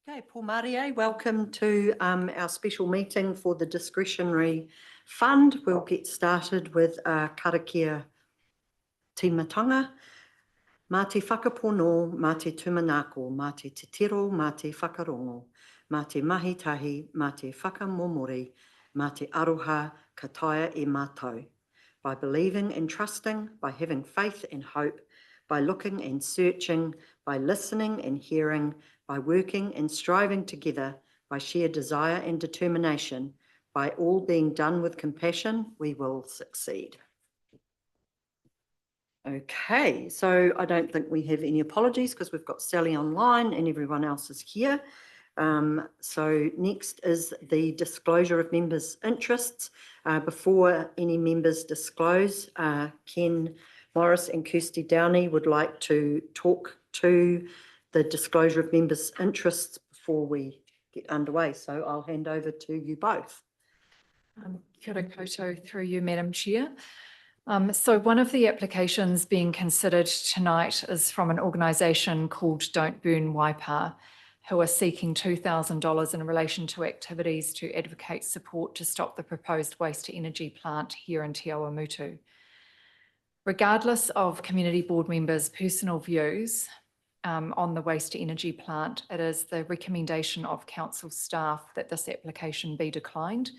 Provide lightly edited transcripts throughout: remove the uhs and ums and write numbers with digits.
Okay, Paul Marie, welcome to our special meeting for the discretionary fund. We'll get started with karakia timatanga. Mā te whakapono, mā te tumanako, mā te titiro, mā te whakarongo, mā te mahitahi, mā te whakamomori, mā te aroha ka taia e mātou. By believing and trusting, by having faith and hope, by looking and searching, by listening and hearing, by working and striving together, by shared desire and determination, by all being done with compassion, we will succeed. Okay, so I don't think we have any apologies because we've got Sally online and everyone else is here. So next is the disclosure of members' interests. Before any members disclose, Ken Morris and Kirsty Downey would like to talk to the disclosure of members' interests before we get underway. So I'll hand over to you both. Kia ora koutou through you, Madam Chair. So one of the applications being considered tonight is from an organisation called Don't Burn Waipa, who are seeking $2,000 in relation to activities to advocate support to stop the proposed waste-to-energy plant here in Te Awamutu. Regardless of community board members' personal views on the waste-to-energy plant, it is the recommendation of council staff that this application be declined,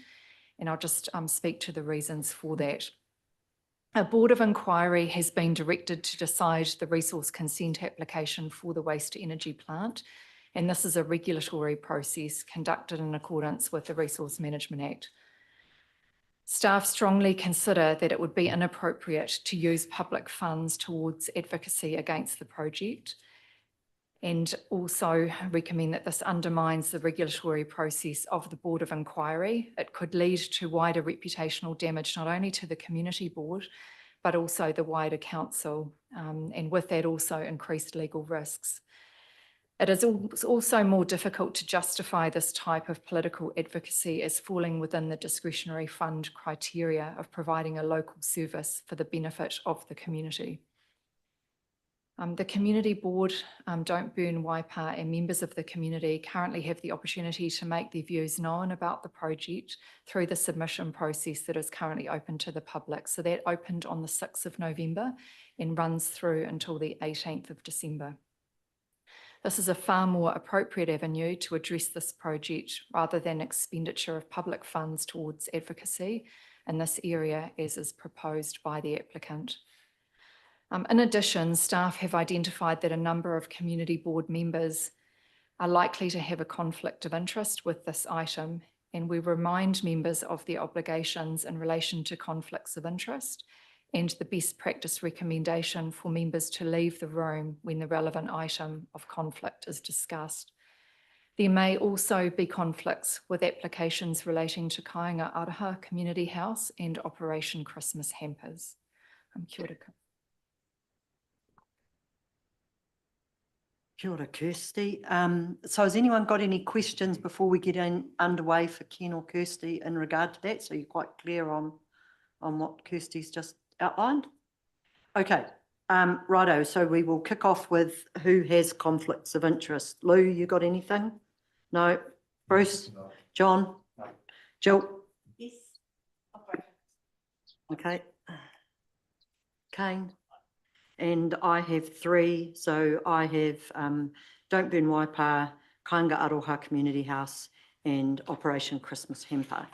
and I'll just speak to the reasons for that. A board of inquiry has been directed to decide the resource consent application for the waste-to-energy plant, and this is a regulatory process conducted in accordance with the Resource Management Act. Staff strongly consider that it would be inappropriate to use public funds towards advocacy against the project, and also recommend that this undermines the regulatory process of the Board of Inquiry. It could lead to wider reputational damage, not only to the community board, but also the wider council, and with that also increased legal risks. It is also more difficult to justify this type of political advocacy as falling within the discretionary fund criteria of providing a local service for the benefit of the community. The community board, Don't Burn Waipa, and members of the community currently have the opportunity to make their views known about the project through the submission process that is currently open to the public. So that opened on the 6th of November and runs through until the 18th of December. This is a far more appropriate avenue to address this project rather than expenditure of public funds towards advocacy in this area as is proposed by the applicant. In addition, staff have identified that a number of community board members are likely to have a conflict of interest with this item, and we remind members of their obligations in relation to conflicts of interest and the best practice recommendation for members to leave the room when the relevant item of conflict is discussed. There may also be conflicts with applications relating to Kāinga Aroha Community House and Operation Christmas Hampers. Kia ora. Kia ora, Kirsty. So has anyone got any questions before we get underway for Ken or Kirsty in regard to that? So you're quite clear on what Kirsty's just outlined? Okay, righto. So we will kick off with who has conflicts of interest. Lou, you got anything? No? Bruce? No. John? No. Jill? Yes. Okay. Kane? And I have 3, so I have Don't Burn Waipa, Kāinga Aroha Community House, and Operation Christmas Hamper.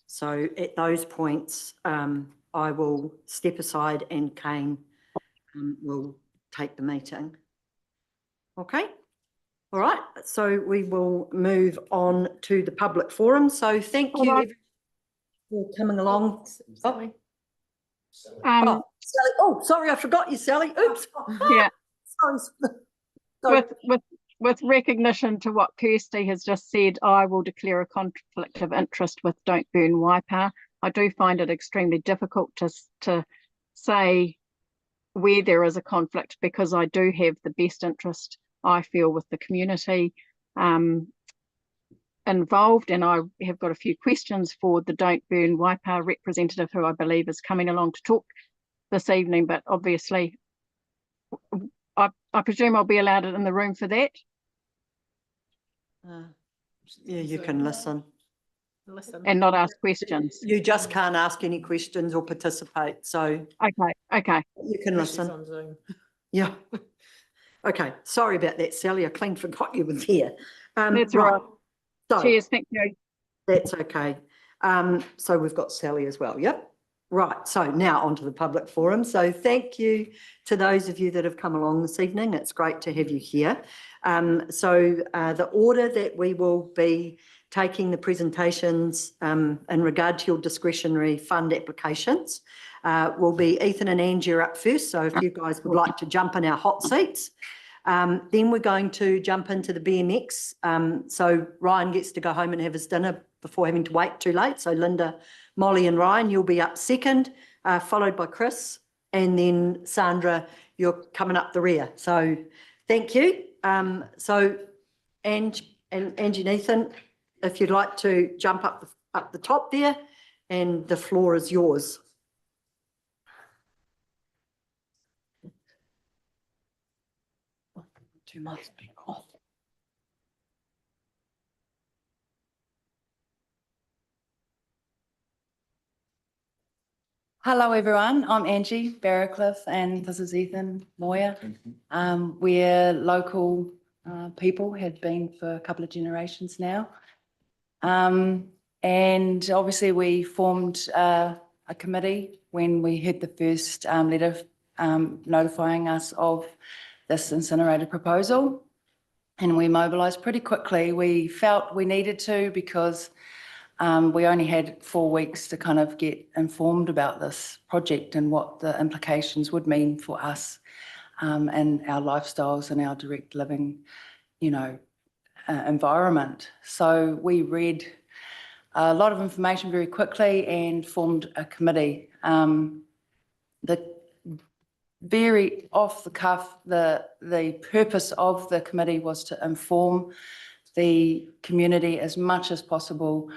So at those points, I will step aside and Kane will take the meeting. Okay, all right, so we will move on to the public forum. So thank you everyone for coming along. Oh. Sally. Oh, sorry, I forgot you, Sally. Oops. Yeah. Sorry. With recognition to what Kirsty has just said, I will declare a conflict of interest with Don't Burn Waipa. I do find it extremely difficult to say where there is a conflict, because I do have the best interest, I feel, with the community involved, and I have got a few questions for the Don't Burn Waipa representative, who I believe is coming along to talk this evening, but obviously I presume I'll be allowed in the room for that. Yeah, you can listen. and not ask questions. You just can't ask any questions or participate, so Okay. you can listen. Yeah. Okay, sorry about that, Sally. I clean forgot you were there. That's all right. So Cheers, thank you. that's okay. So we've got Sally as well. Yep. Right. So now onto the public forum. So thank you to those of you that have come along this evening. It's great to have you here. The order that we will be taking the presentations in regard to your discretionary fund applications will be Ethan and Angie are up first. So if you guys would like to jump in our hot seats. Then we're going to jump into the BMX. So Ryan gets to go home and have his dinner before having to wait too late. So Linda, Molly and Ryan, you'll be up second, followed by Chris. And then Sandra, you're coming up the rear. So thank you. So Angie and Ethan, if you'd like to jump up the top there, and the floor is yours. Too much. Hello everyone, I'm Angie Barracliff and this is Ethan Moyer. We're local people, have been for a couple of generations now. And obviously we formed a committee when we had the first letter notifying us of this incinerator proposal. And we mobilised pretty quickly. We felt we needed to because we only had 4 weeks to kind of get informed about this project and what the implications would mean for us and our lifestyles and our direct living, environment. So we read a lot of information very quickly and formed a committee. Very off the cuff, the purpose of the committee was to inform the community as much as possible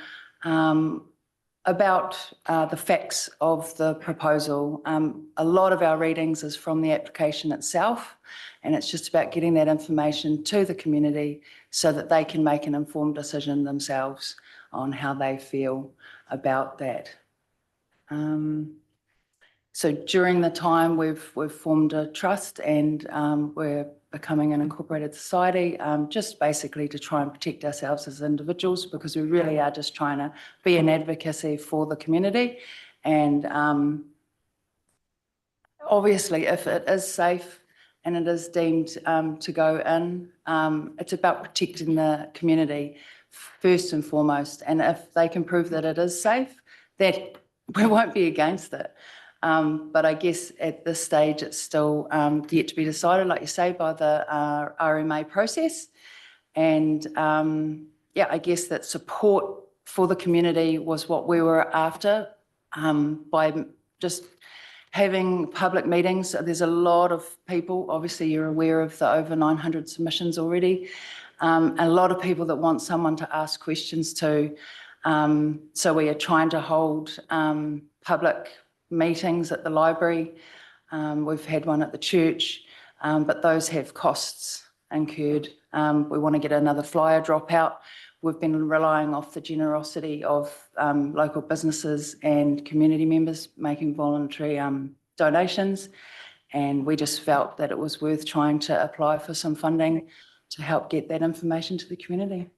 about the facts of the proposal. A lot of our readings is from the application itself, and it's just about getting that information to the community so that they can make an informed decision themselves on how they feel about that. So during the time we've formed a trust and we're becoming an incorporated society, just basically to try and protect ourselves as individuals, because we really are just trying to be an advocacy for the community. And obviously if it is safe and it is deemed to go in, it's about protecting the community first and foremost. And if they can prove that it is safe, that we won't be against it. But I guess at this stage, it's still yet to be decided, like you say, by the RMA process. And yeah, I guess that support for the community was what we were after by just having public meetings. There's a lot of people, obviously you're aware of the over 900 submissions already, a lot of people that want someone to ask questions to. So we are trying to hold public meetings at the library. We've had one at the church, but those have costs incurred. We want to get another flyer drop out. We've been relying off the generosity of local businesses and community members making voluntary donations. And we just felt that it was worth trying to apply for some funding to help get that information to the community.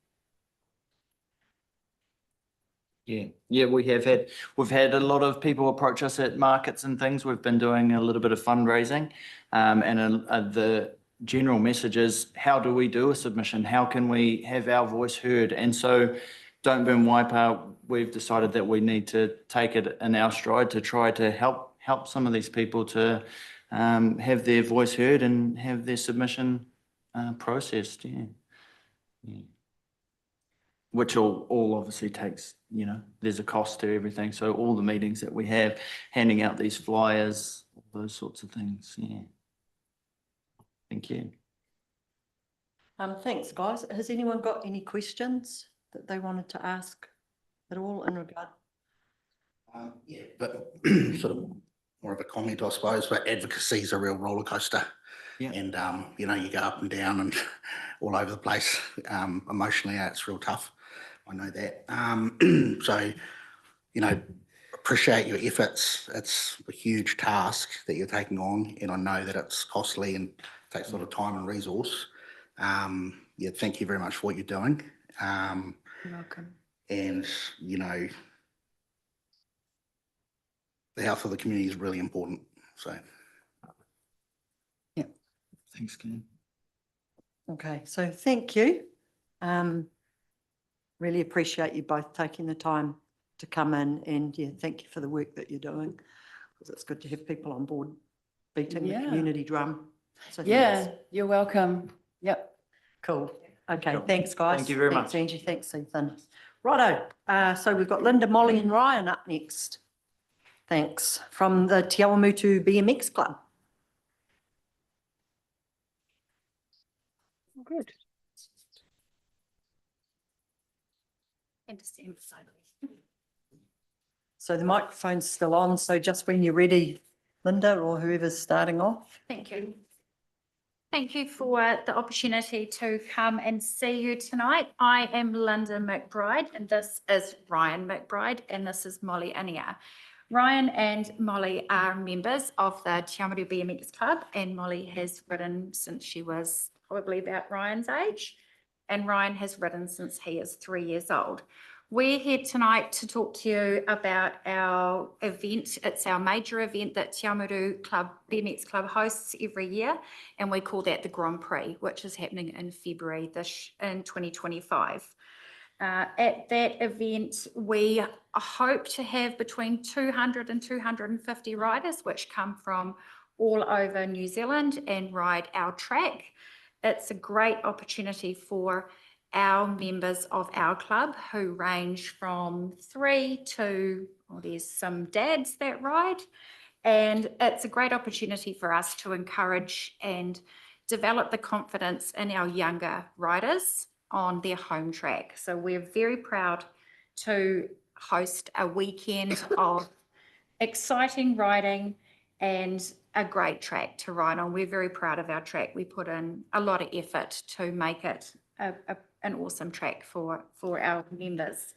Yeah, we've had a lot of people approach us at markets and things. We've been doing a little bit of fundraising, and the general message is, how do we do a submission? How can we have our voice heard? And so Don't Burn Waipa, we've decided that we need to take it in our stride to try to help some of these people to have their voice heard and have their submission processed. Yeah. Which all obviously takes, there's a cost to everything. So all the meetings that we have, handing out these flyers, all those sorts of things. Yeah. Thank you. Thanks, guys. Has anyone got any questions that they wanted to ask at all in regard? Yeah, but sort of more of a comment, I suppose, but advocacy is a real roller coaster. Yeah. And, you know, you go up and down and all over the place. Emotionally, it's real tough. I know that. So, you know, appreciate your efforts. It's a huge task that you're taking on, and I know that it's costly and takes a lot of time and resource. Yeah, thank you very much for what you're doing. You're welcome. And, you know, the health of the community is really important. So, Thanks, Ken. Okay, so thank you. Really appreciate you both taking the time to come in, and yeah, thank you for the work that you're doing, because it's good to have people on board beating the Yeah. community drum. So Yeah, thanks. you're welcome. Yep. Cool. Okay, Cool. thanks, guys. Thank you very Thanks, much. Angie. Thanks, Ethan. Righto, so we've got Linda, Molly and Ryan up next. Thanks, from the Te Awamutu BMX Club. Good. So the microphone's still on, so just when you're ready, Linda, or whoever's starting off. Thank you. Thank you for the opportunity to come and see you tonight. I am Linda McBride and this is Ryan McBride and this is Molly Ania. Ryan and Molly are members of the Te Awamutu BMX Club and Molly has ridden since she was probably about Ryan's age and Ryan has ridden since he is 3 years old. We're here tonight to talk to you about our event. It's our major event that Te Awamutu BMX Club hosts every year, and we call that the Grand Prix, which is happening in February in 2025. At that event, we hope to have between 200 and 250 riders, which come from all over New Zealand and ride our track. It's a great opportunity for our members of our club who range from 3 to, well, there's some dads that ride. And it's a great opportunity for us to encourage and develop the confidence in our younger riders on their home track. So we're very proud to host a weekend of exciting riding and a great track to ride on. We're very proud of our track. We put in a lot of effort to make it an awesome track for our members.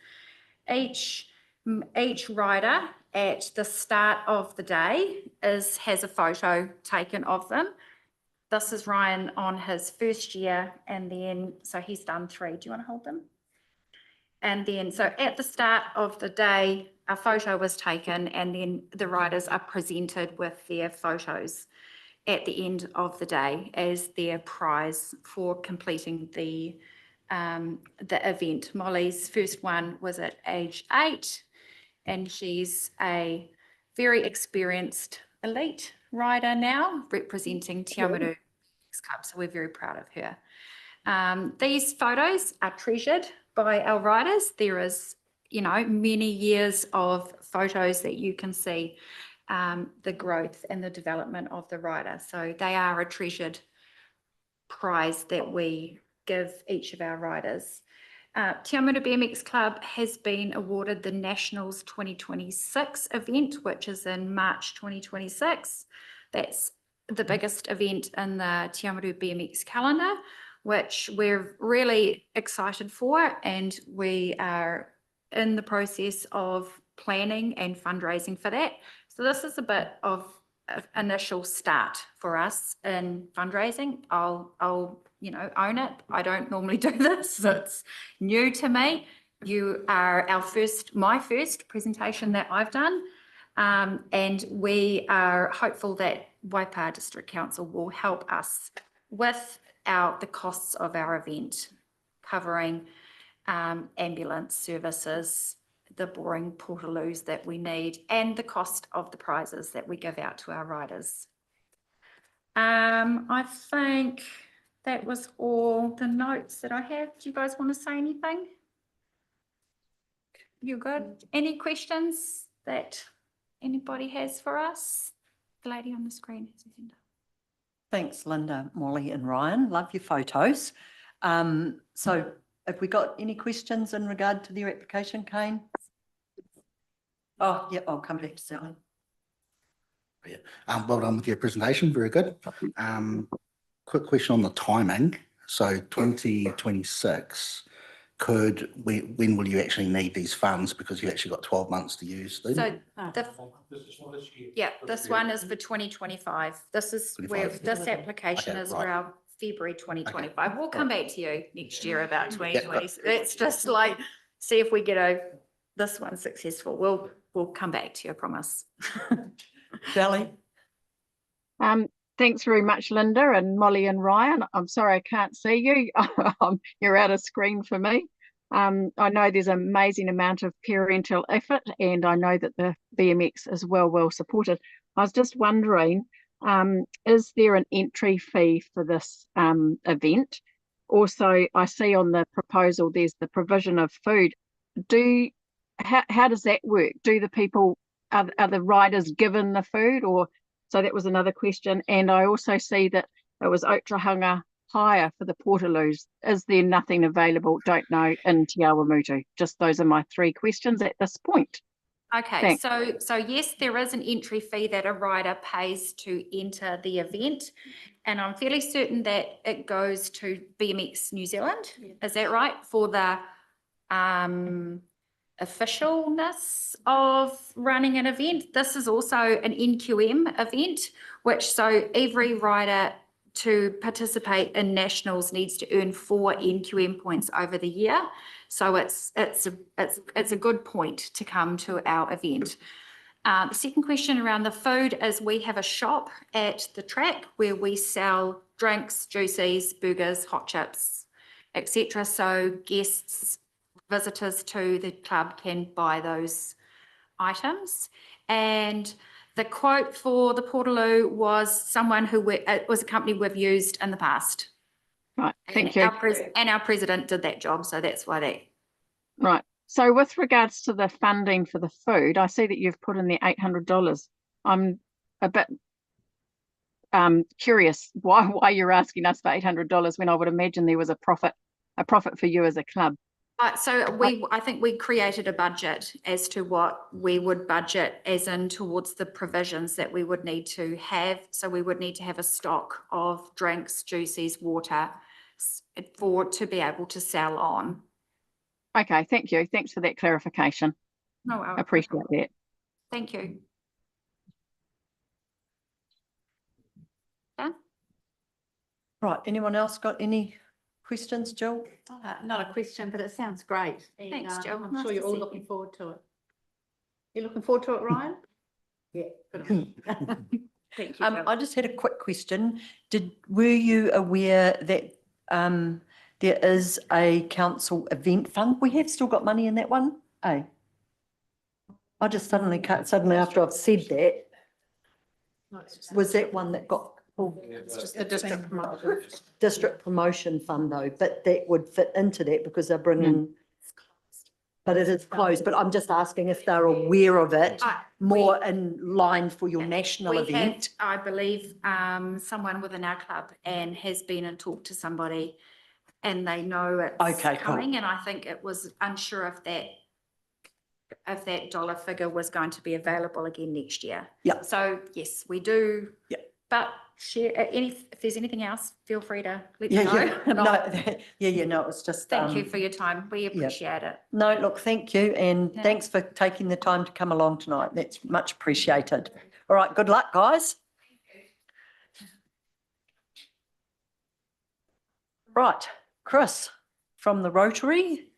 Each rider at the start of the day has a photo taken of them. This is Ryan on his first year, and then, so he's done 3. Do you want to hold them? And then, so at the start of the day, a photo was taken, and then the riders are presented with their photos at the end of the day as their prize for completing the event. Molly's first one was at age 8, and she's a very experienced elite rider now, representing Te Awamutu Club. So we're very proud of her. These photos are treasured by our riders. There is, you know, many years of photos that you can see the growth and the development of the rider. So they are a treasured prize that we give each of our riders. Te Awamutu BMX Club has been awarded the Nationals 2026 event, which is in March 2026. That's the biggest event in the Te Awamutu BMX calendar, which we're really excited for, and we are in the process of planning and fundraising for that. So this is a bit of an initial start for us in fundraising. I'll you know, own it. I don't normally do this. It's new to me. You are my first presentation that I've done. And we are hopeful that Waipaha District Council will help us with the costs of our event, covering ambulance services, the boring portaloos that we need, and the cost of the prizes that we give out to our riders. I think that was all the notes that I have. Do you guys want to say anything? You're good? Any questions that anybody has for us? The lady on the screen has her hand up. Thanks, Linda, Molly and Ryan. Love your photos. So have we got any questions in regard to their application, Kane? Oh, yeah, I'll come back to Sally. yeah, well done with your presentation. Very good. Quick question on the timing. So 2026, when will you actually need these funds? Because you actually got 12 months to use them. So yeah, this one is for 2025. This is where 25. this application Okay, is right. around February 2025. We'll come back to you next year about Yeah, 2020. It's just like, see if we get this one successful. We'll come back to you, I promise. Sally? Thanks very much, Linda and Molly and Ryan. I'm sorry I can't see you. You're out of screen for me. I know there's an amazing amount of parental effort, and I know that the BMX is well supported. I was just wondering, is there an entry fee for this event? Also, I see on the proposal there's the provision of food. How does that work? Do the people, are the riders given the food, or? So that was another question. And I also see that it was Otrahanga hire for the Portaloos. Is there nothing available? Don't know, in Te Awamutu. Just those are my 3 questions at this point. Okay, Thanks. so yes, there is an entry fee that a rider pays to enter the event. And I'm fairly certain that it goes to BMX New Zealand. Is that right? For the officialness of running an event. This is also an NQM event, which so every rider to participate in nationals needs to earn 4 NQM points over the year. So it's a good point to come to our event. The second question around the food is we have a shop at the track where we sell drinks, juices, burgers, hot chips, etc. So guests, visitors to the club can buy those items. And the quote for the Portaloo was someone who it was a company we've used in the past. Right, thank And you. our president did that job, so that's why that. Right. So with regards to the funding for the food, I see that you've put in the $800. I'm a bit curious why you're asking us for $800 when I would imagine there was a profit for you as a club. So I think we created a budget as to what we would budget as in towards the provisions that we would need to have. So we would need to have a stock of drinks, juices, water to be able to sell on. Okay, thank you. Thanks for that clarification. No, I appreciate that. Thank you. Done? Right, anyone else got any questions, Jill? Not a question, but it sounds great. And, Thanks, Jill. I'm Nice sure to you're all see looking you. forward to it. You're looking forward to it, Ryan? Yeah. Good on you. Thank you. Jill. I just had a quick question. Were you aware that there is a council event fund? We have still got money in that one, eh? I just suddenly after I've said that, was that one that got pulled? It's just the district promotion. District promotion fund though, but that would fit into that because they're bringing, but it is closed, but I'm just asking if they're aware of it, more in line for your national We event. have, I believe, someone within our club and has been and talked to somebody and they know it's Okay, cool. coming. And I think it was unsure if that dollar figure was going to be available again next year. Yeah. So yes, we do. Yeah. But share if there's anything else, feel free to let me Yeah, know. yeah, And I'll- no, it was just. Thank you for your time. We appreciate it. No, look, thank you. And Yeah. thanks for taking the time to come along tonight. That's much appreciated. All right, good luck, guys. Right, Chris from the Rotary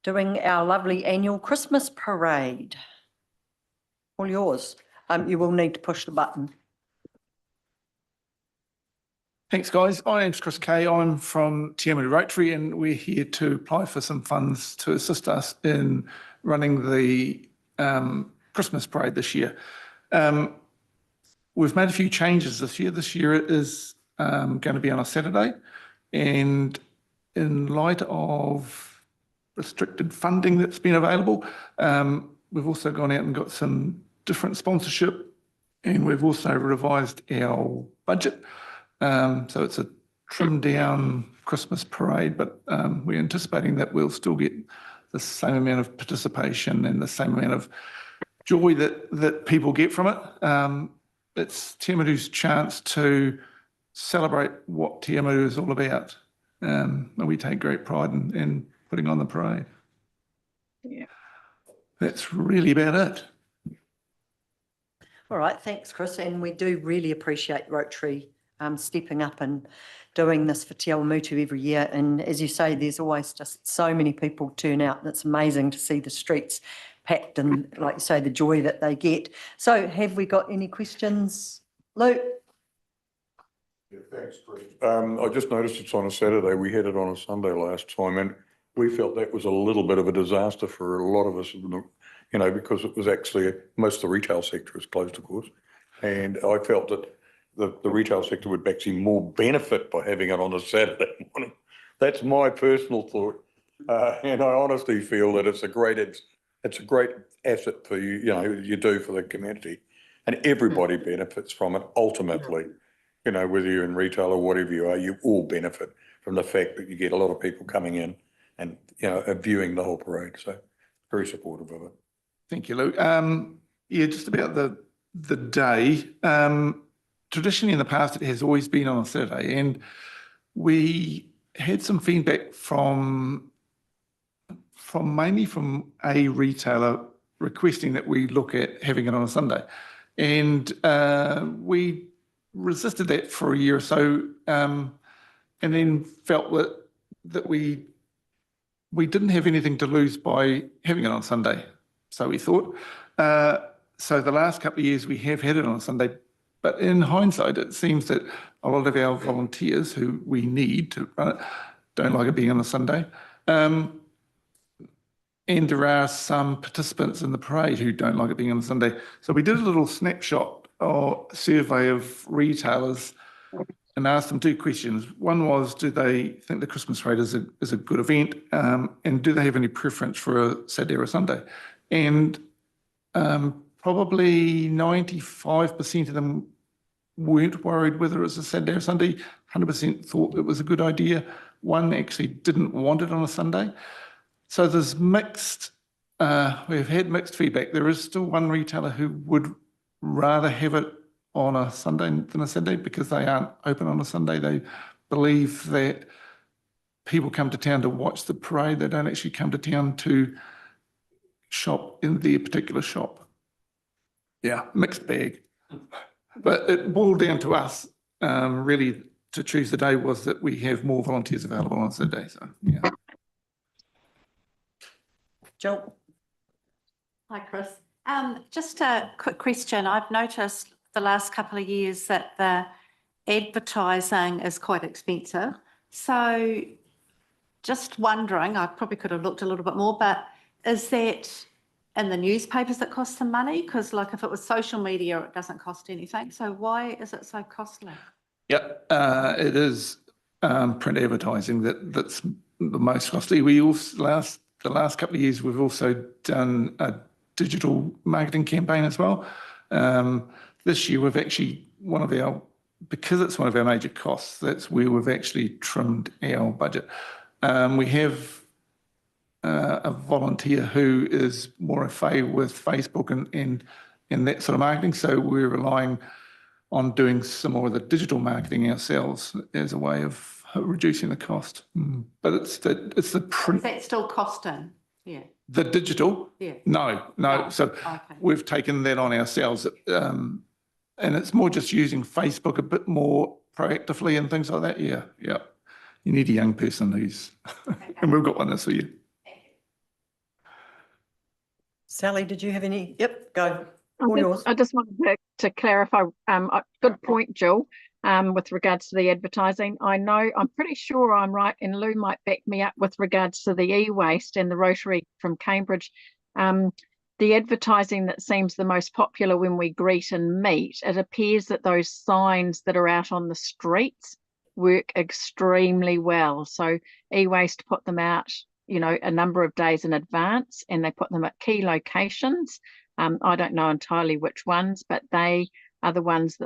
doing our lovely annual Christmas parade. All yours. You will need to push the button. Thanks, guys. My name's Chris Kay. I'm from Te Awamutu Rotary, and we're here to apply for some funds to assist us in running the Christmas parade this year. We've made a few changes this year. This year it is going to be on a Saturday, and in light of restricted funding that's been available, we've also gone out and got some different sponsorship, and we've also revised our budget. So it's a trimmed down Christmas parade, but we're anticipating that we'll still get the same amount of participation and the same amount of joy that people get from it. It's Te Awamutu's chance to celebrate what Te Amu is all about. And we take great pride in putting on the parade. Yeah. That's really about it. All right, thanks, Chris. And we do really appreciate Rotary stepping up and doing this for Te Awamutu every year. And as you say, there's always just so many people turn out. And it's amazing to see the streets packed and, like you say, the joy that they get. So have we got any questions? Luke? Yeah, thanks, Chris. I just noticed it's on a Saturday. We had it on a Sunday last time, and we felt that was a little bit of a disaster for a lot of us, you know, because it was actually, most of the retail sector is closed, of course. And I felt that the retail sector would actually more benefit by having it on a Saturday morning. That's my personal thought. And I honestly feel that it's a great asset for you, you know, you do for the community. And everybody benefits from it ultimately. You know, whether you're in retail or whatever you are, you all benefit from the fact that you get a lot of people coming in and, you know, viewing the whole parade. So very supportive of it. Thank you, Luke. Yeah, just about the day. Traditionally in the past, it has always been on a Saturday, and we had some feedback from mainly from a retailer requesting that we look at having it on a Sunday. And we resisted that for a year or so, and then felt that we didn't have anything to lose by having it on Sunday. So we thought. So the last couple of years we have had it on Sunday, but in hindsight, it seems that a lot of our volunteers who we need to run it don't like it being on a Sunday. And there are some participants in the parade who don't like it being on a Sunday. So we did a little snapshot or survey of retailers and asked them two questions. One was, do they think the Christmas parade is a good event? And do they have any preference for a Saturday or a Sunday? And probably 95% of them weren't worried whether it was a Saturday or Sunday. 100% thought it was a good idea. One actually didn't want it on a Sunday. So there's mixed, we've had mixed feedback. There is still one retailer who would rather have it on a Sunday than a Saturday because they aren't open on a Sunday. They believe that people come to town to watch the parade. They don't actually come to town to shop in their particular shop. Yeah, mixed bag. But it boiled down to us, really, to choose the day was that we have more volunteers available on Saturday. So, yeah. Jill? Hi, Chris. Just a quick question. I've noticed the last couple of years that the advertising is quite expensive. So just wondering, I probably could have looked a little bit more, but is that in the newspapers that cost some money? Because like if it was social media, it doesn't cost anything. So why is it so costly? Yep, it is print advertising that's the most costly. We also the last couple of years we've also done a digital marketing campaign as well. This year we've actually because it's one of our major costs, that's where we've actually trimmed our budget. We have a volunteer who is more au fait with Facebook and that sort of marketing. So we're relying on doing some more of the digital marketing ourselves as a way of reducing the cost. But it's the print. Is that still costing? Yeah. The digital? Yeah. No. So we've taken that on ourselves. And it's more just using Facebook a bit more proactively and things like that. Yeah. You need a young person who's, and we've got one this year. Sally, did you have any? Yep, go. All yours. I just wanted to clarify, good point, Jill, with regards to the advertising. I'm pretty sure I'm right, and Lou might back me up with regards to the e-waste and the Rotary from Cambridge. The advertising that seems the most popular when we greet and meet, it appears that those signs that are out on the streets work extremely well. So e-waste put them out, you know, a number of days in advance, and they put them at key locations. I don't know entirely which ones, but they are the ones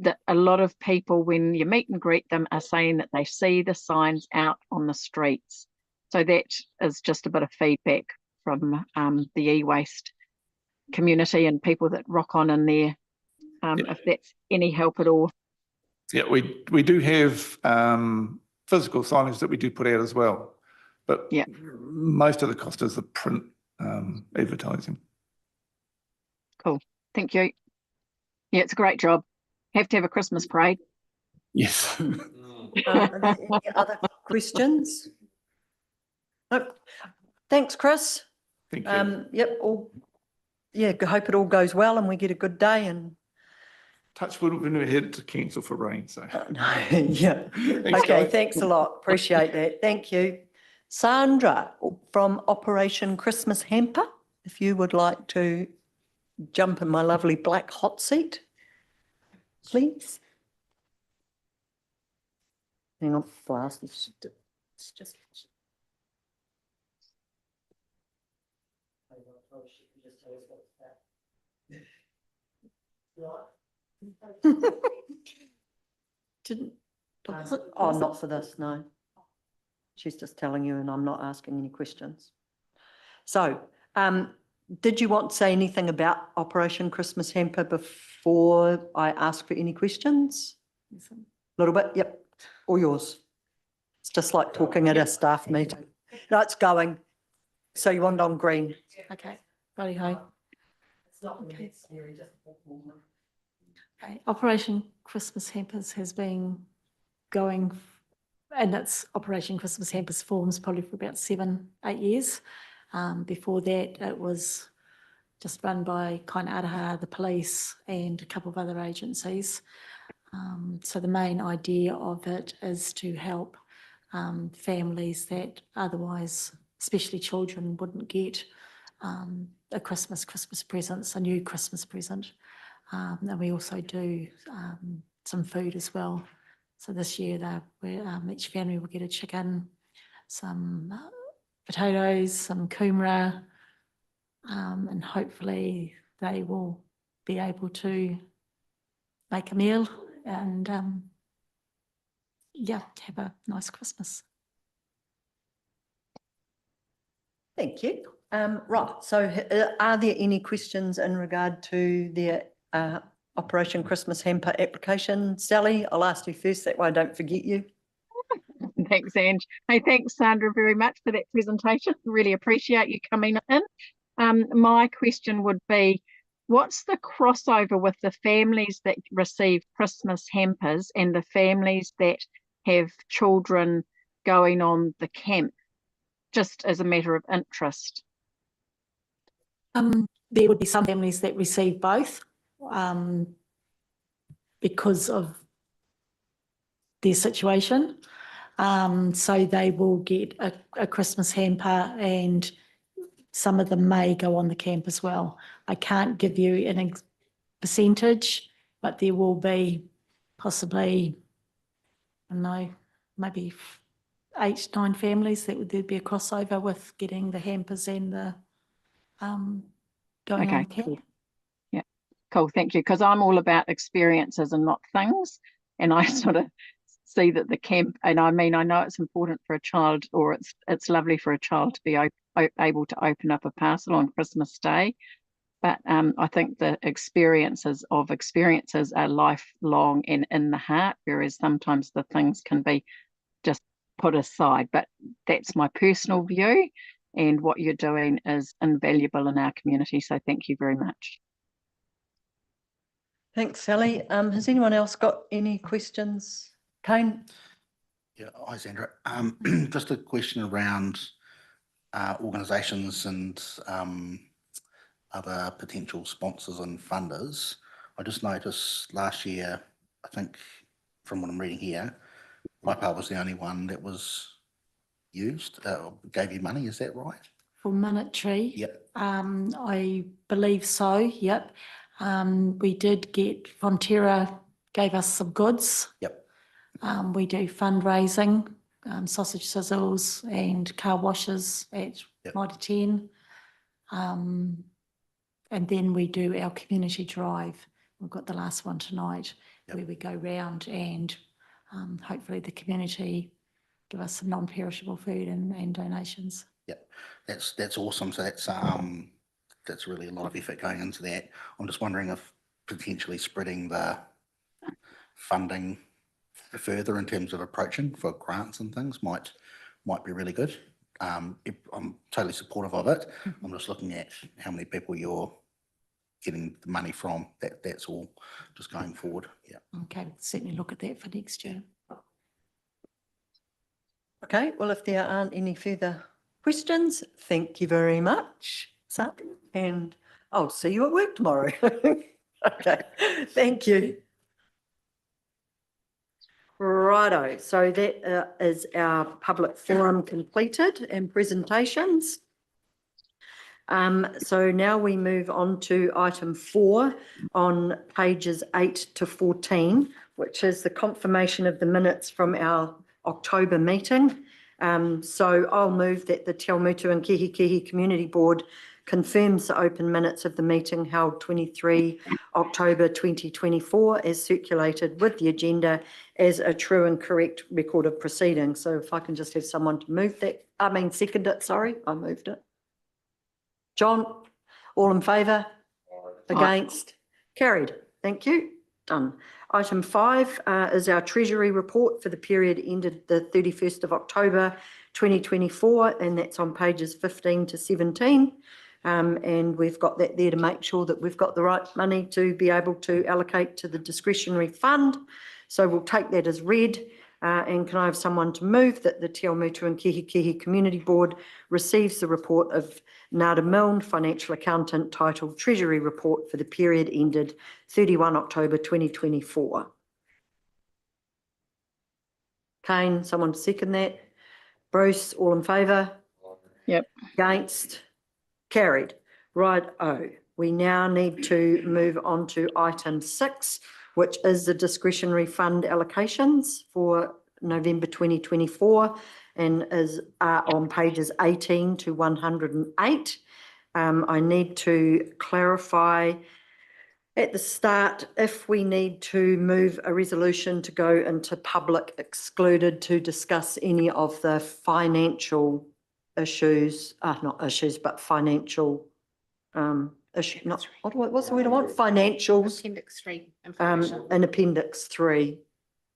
that a lot of people, when you meet and greet them, are saying that they see the signs out on the streets. So that is just a bit of feedback from the e-waste community and people that rock on in there, if that's any help at all. Yeah, we do have physical signage that we do put out as well, but Yeah. most of the cost is the print advertising. Cool. Thank you. Yeah, it's a great job. Have to have a Christmas parade. Yes. Are there any other questions? Nope. Thanks, Chris. Thank you. Yep, hope it all goes well and we get a good day and Touch wood, we've never had to cancel for rain, so. no, yeah. Thanks, Okay, guys. thanks a lot. Appreciate that. Thank you. Sandra from Operation Christmas Hamper, if you would like to jump in my lovely black hot seat, please. Hang on, blast. It's just. Didn't. Oh, not for this, no. She's just telling you and I'm not asking any questions. So, did you want to say anything about Operation Christmas Hamper before I ask for any questions? A little bit, yep, all yours. It's just like talking at a staff meeting. No, it's going. So you want it on green? Okay, righty ho. Okay. Okay, Operation Christmas Hampers has been going, and it's Operation Christmas Hampers forms probably for about 7, 8 years. Before that, it was just run by Kainaraha, the police, and a couple of other agencies. So the main idea of it is to help families that otherwise, especially children, wouldn't get a Christmas present, a new Christmas present. And we also do some food as well. So this year, each family will get a chicken, some potatoes, some kumara, and hopefully they will be able to make a meal and have a nice Christmas. Thank you. Right, so are there any questions in regard to the Operation Christmas Hamper application? Sally, I'll ask you first, that way I don't forget you. Thanks, Ange. Hey, thanks, Sandra, very much for that presentation. Really appreciate you coming in. My question would be, what's the crossover with the families that receive Christmas hampers and the families that have children going on the camp, just as a matter of interest? There would be some families that receive both because of their situation. So they will get a Christmas hamper and some of them may go on the camp as well. I can't give you an percentage, but there will be possibly, I don't know, maybe 8, 9 families that there'd be a crossover with getting the hampers and the going on the camp. Cool. Yeah, cool, thank you. Because I'm all about experiences and not things. And I sort of see that the camp, and I mean, I know it's important for a child, or it's lovely for a child to be able to open up a parcel on Christmas Day. But I think the experiences are lifelong and in the heart, whereas sometimes the things can be just put aside. But that's my personal view, and what you're doing is invaluable in our community. So thank you very much. Thanks, Sally. Has anyone else got any questions? Kane? Yeah, hi, Sandra. Just a question around organisations and other potential sponsors and funders. I just noticed last year, I think from what I'm reading here, Waipa was the only one that was used, gave you money, is that right? For monetary? Yep. I believe so, yep. We did get, Fonterra gave us some goods. Yep. We do fundraising, sausage sizzles and car washes at Mitre 10. And then we do our community drive. We've got the last one tonight where we go round and hopefully the community give us some non-perishable food and donations. Yep, that's awesome. So that's really a lot of effort going into that. I'm just wondering if potentially spreading the funding further in terms of approaching for grants and things might be really good. I'm totally supportive of it. I'm just looking at how many people you're getting the money from. That's all just going forward. Yeah. Okay, certainly look at that for next year. Okay, well, if there aren't any further questions, thank you very much, Sam, and I'll see you at work tomorrow. Okay, thank you. Righto, so that is our public forum completed and presentations. So now we move on to item 4 on pages 8 to 14, which is the confirmation of the minutes from our October meeting. So I'll move that the Te Awamutu-Kihikihi Community Board confirms the open minutes of the meeting held 23 October 2024 as circulated with the agenda as a true and correct record of proceedings. So if I can just have someone to move that, second it, sorry, I moved it. John, all in favour? Against? Carried. Thank you. Done. Item 5 is our Treasury report for the period ended the 31st of October 2024, and that's on pages 15 to 17. And we've got that there to make sure that we've got the right money to be able to allocate to the discretionary fund. So we'll take that as read. And can I have someone to move that the Te Awamutu-Kihikihi Community Board receives the report of Nada Milne, Financial Accountant, titled Treasury Report for the period ended 31 October 2024. Kane, someone to second that. Bruce, all in favour? Yep. Against? Carried. Right, we now need to move on to item 6, which is the discretionary fund allocations for November 2024 and is on pages 18 to 108. I need to clarify at the start if we need to move a resolution to go into public excluded to discuss any of the financial issues, not issues, but financial issue, not, what's the word I want? Financials. Appendix 3 In Appendix 3.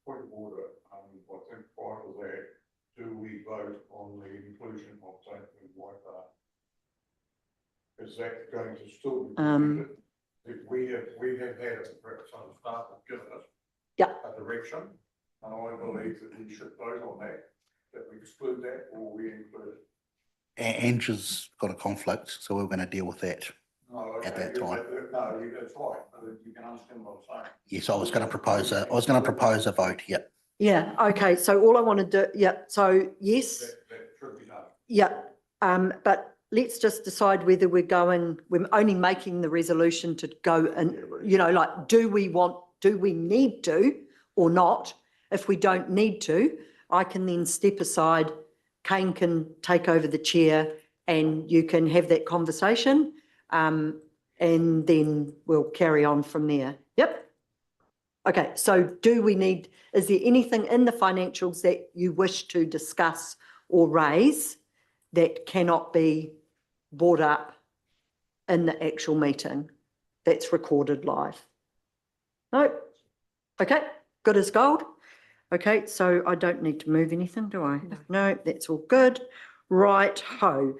Point of order, I think prior to that, do we vote on the inclusion of St. Waipa? Is that going to still be included? If we have had some staff have given it a direction, and I believe that we should vote on that we exclude that or we include it. Angie's got a conflict, so we're going to deal with that. No, at that time. No, that's right, but you can understand what I'm saying. Yes, I was going to propose a vote. Yep. Yeah, okay, so all I want to do, so yes. That should be done. Yeah, but let's just decide whether we're only making the resolution to go and, like, do we need to or not? If we don't need to, I can then step aside, Kane can take over the chair and you can have that conversation. And then we'll carry on from there. Yep. Okay, so is there anything in the financials that you wish to discuss or raise that cannot be brought up in the actual meeting that's recorded live? No? Okay, good as gold. Okay, so I don't need to move anything, do I? No, that's all good. Right ho.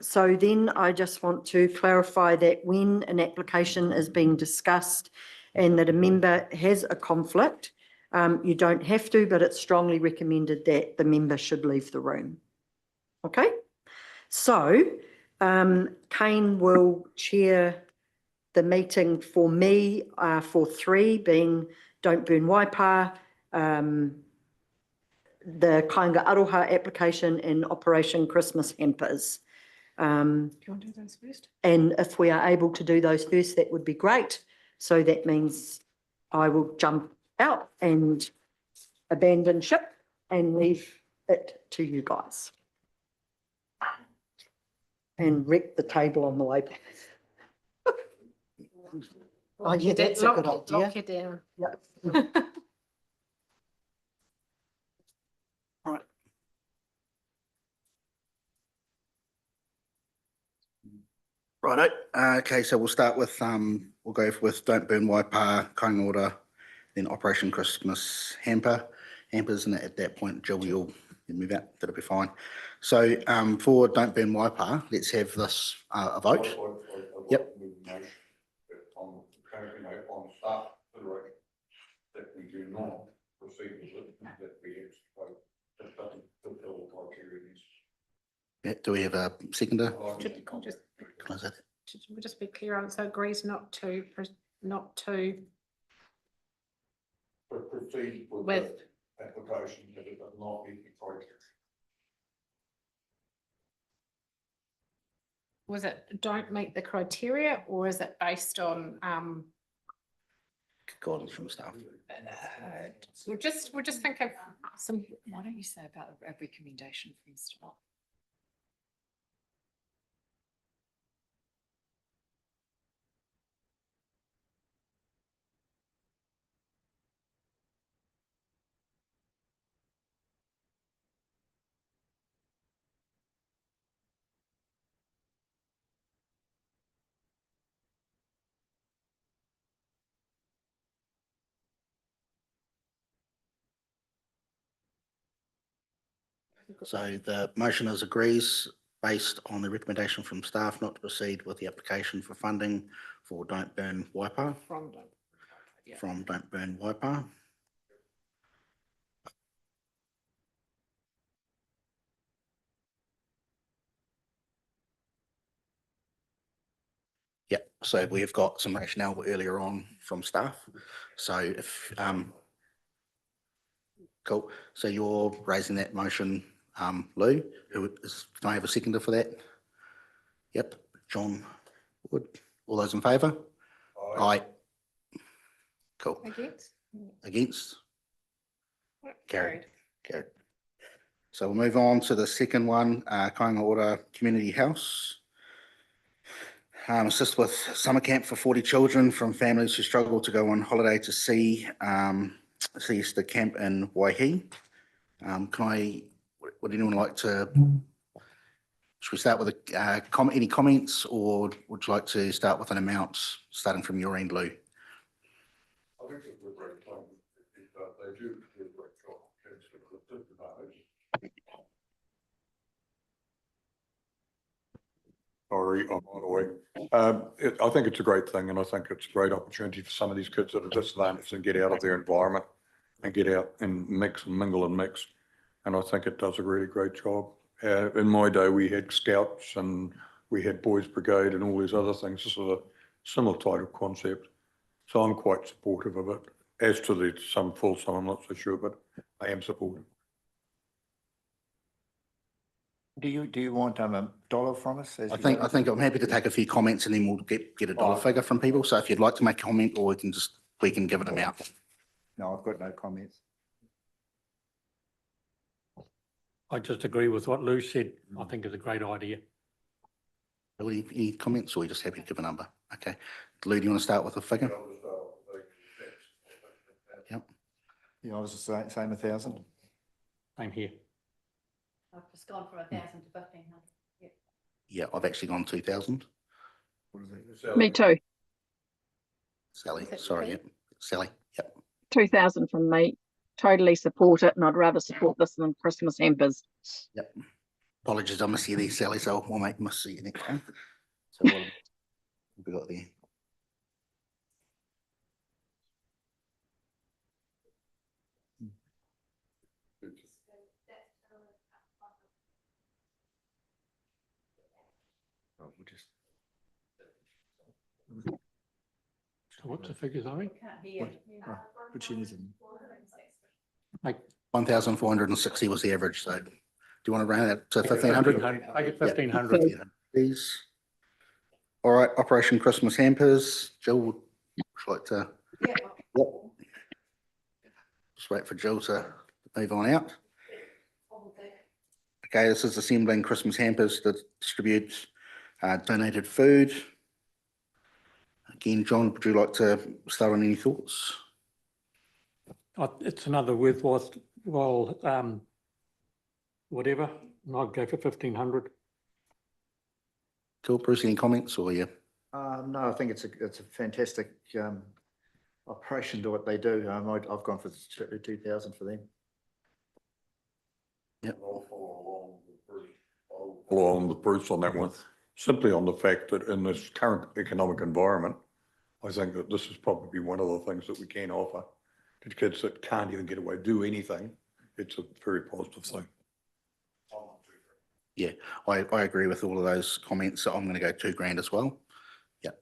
So then I just want to clarify that when an application is being discussed and that a member has a conflict, you don't have to, but it's strongly recommended that the member should leave the room. Okay, so Kane will chair the meeting for me for 3 being Don't Burn Waipa, the Kāinga Aroha application and Operation Christmas Hampers. Do you want to do those first? And if we are able to do those first, that would be great. So that means I will jump out and abandon ship and leave it to you guys. And wreck the table on the way back. Oh yeah, that's a good idea. Lock you down. Yep. Right. Righto. Okay, so we'll start with we'll go with Don't Burn Waipa, Kainga Ora, Then Operation Christmas hampers, and at that point, Jill, you'll move out, that'll be fine. So for Don't Burn Waipa, let's have this a vote. Yep. On staff consideration, that we do not proceed with it, that we exploit, that doesn't fulfill the criteria. Yeah, do we have a seconder? We'll just be clear on, so agrees not to Proceed with, the application, that it does not meet the criteria. was it don't meet the criteria, or is it based on, Guidance from staff. we'll just think of some, Why don't you say about a recommendation from staff? So the motion is agrees based on the recommendation from staff not to proceed with the application for funding for Don't Burn Waipa, from, yeah. from Don't Burn Waipa. Yep, so we've got some rationale earlier on from staff. So if, cool, so you're raising that motion, Lou, can I have a seconder for that? Yep, John Wood, all those in favour? Aye. Cool, Against? against? Carried. Carried. So we'll move on to the second one, Kainga Ora Community House. Assist with summer camp for 40 children from families who struggle to go on holiday to see the camp in Waihi. Would anyone like to, should we start with any comments, or would you like to start with an amount starting from your end, Lou? I think it's a great time. They do a great job. Sorry, I'm on the way. I think it's a great thing, and I think it's a great opportunity for some of these kids that are disadvantaged and get out of their environment and get out and mix and mingle and mix. And I think it does a really great job. In my day, we had scouts and we had boys brigade and all these other things. This is a similar type of concept. So I'm quite supportive of it. As to the some full sum, I'm not so sure, but I am supportive. Do you want a dollar from us? I think I'm happy to take a few comments and then we'll get a dollar figure from people. So if you'd like to make a comment, or we can give it an amount. No, I've got no comments. I just agree with what Lou said. I think it's a great idea. Any comments, or are you just happy to give a number? Okay. Lou, do you want to start with a figure? Yep. Yeah, I was the same 1,000. Same here. I've just gone from 1,000 to 1,500. Yeah, I've actually gone 2,000. What is it? Me too. Sally, sorry, yep. Sally, yep. 2,000 from me. Totally support it, and I'd rather support this than Christmas hampers. Yep. Apologies, I miss you there, Sally, so we'll miss you next time. So what have we got there? Oh, we'll just. So what's the figures, are we? Which is it? Like 1,460 was the average, so do you want to round it to 1,500? Make it 1,500. Please. All right, Operation Christmas Hampers. Jill, would you like to? Yeah. Yep. Just wait for Jill to move on out. Okay, this is assembling Christmas hampers to distribute donated food. Again, John, would you like to start on any thoughts? It's another worthwhile, whatever, and I'd go for 1,500. Cool, Bruce, any comments or yeah? No, I think it's a fantastic operation to what they do. I've gone for strictly 2,000 for them. Yep. Along with Bruce on that one, simply on the fact that in this current economic environment, I think that this is probably one of the things that we can offer to kids that can't even get away, do anything. It's a very positive thing. Yeah, I agree with all of those comments. So I'm going to go $2,000 as well. Yep.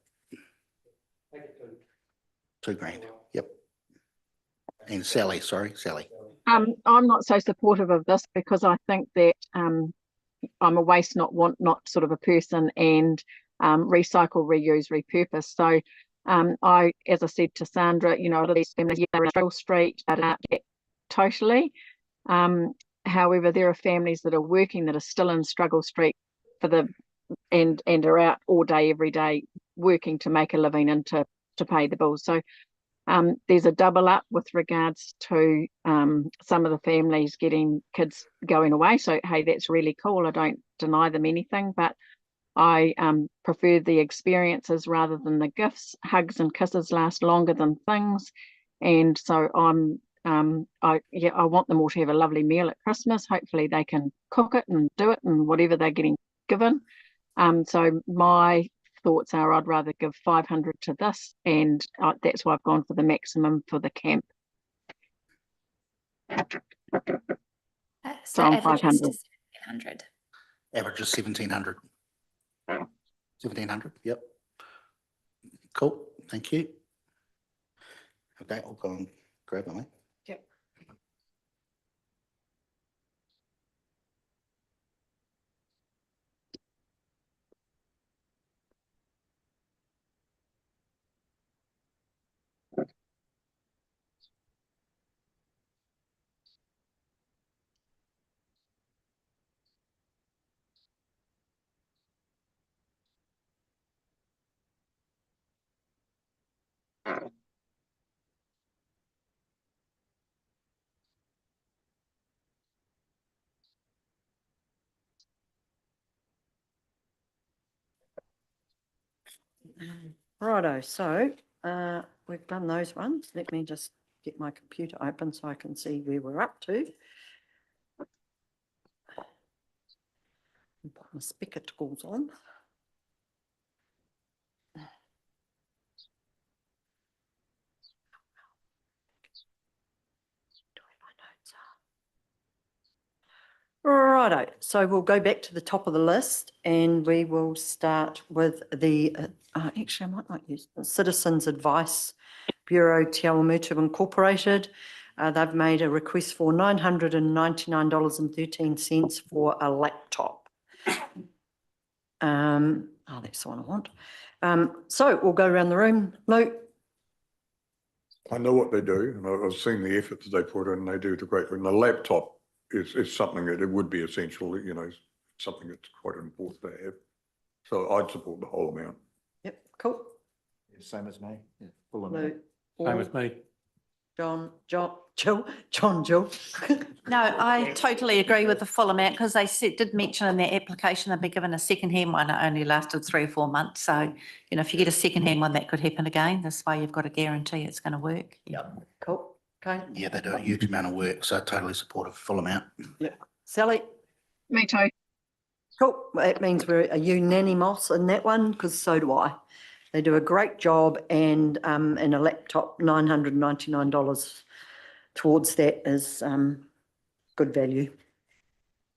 $2,000. Yep. And Sally, Sally. I'm not so supportive of this because I think that I'm a waste not want not sort of a person, and recycle, reuse, repurpose. So I, as I said to Sandra, you know, at least families are in Struggle Street, totally. However, there are families that are working that are still in Struggle Street for the and are out all day, every day, working to make a living and to pay the bills. So there's a double up with regards to some of the families getting kids going away. So, hey, that's really cool. I don't deny them anything, but I prefer the experiences rather than the gifts. Hugs and kisses last longer than things. And so I want them all to have a lovely meal at Christmas. Hopefully they can cook it and do it and whatever they're getting given. So my thoughts are I'd rather give 500 to this, and that's why I've gone for the maximum for the camp. So I'm average 500. is 1,700. Average is 1,700. 1,700. Yep. Cool. Thank you. Okay, I'll go and grab my. Yep. Righto, so we've done those ones. Let me just get my computer open so I can see where we're up to. Put my spectacles on. Righto, so we'll go back to the top of the list and we will start with the, actually I might not use the Citizens Advice Bureau Te Awamutu Incorporated. They've made a request for $999.13 for a laptop. That's the one I want. So we'll go around the room. Lou? I know what they do, and I've seen the effort that they put in. They do the great thing. The laptop is something that it would be essential, you know, something that's quite important to have. So I'd support the whole amount. Yep, cool. Same as me. Yeah, full Lou? amount. Same as me. Jill? No, I totally agree with the full amount because they did mention in their application they'd be given a second-hand one. It only lasted 3 or 4 months. So, you know, if you get a second-hand one, that could happen again. This way you've got a guarantee it's going to work. Yep, cool. Okay. Yeah, they do a huge amount of work, so totally support of full amount. Yeah. Sally? Me too. Cool. Well, that means we're unanimous in that one because so do I. They do a great job, and a laptop, $999 towards that is good value.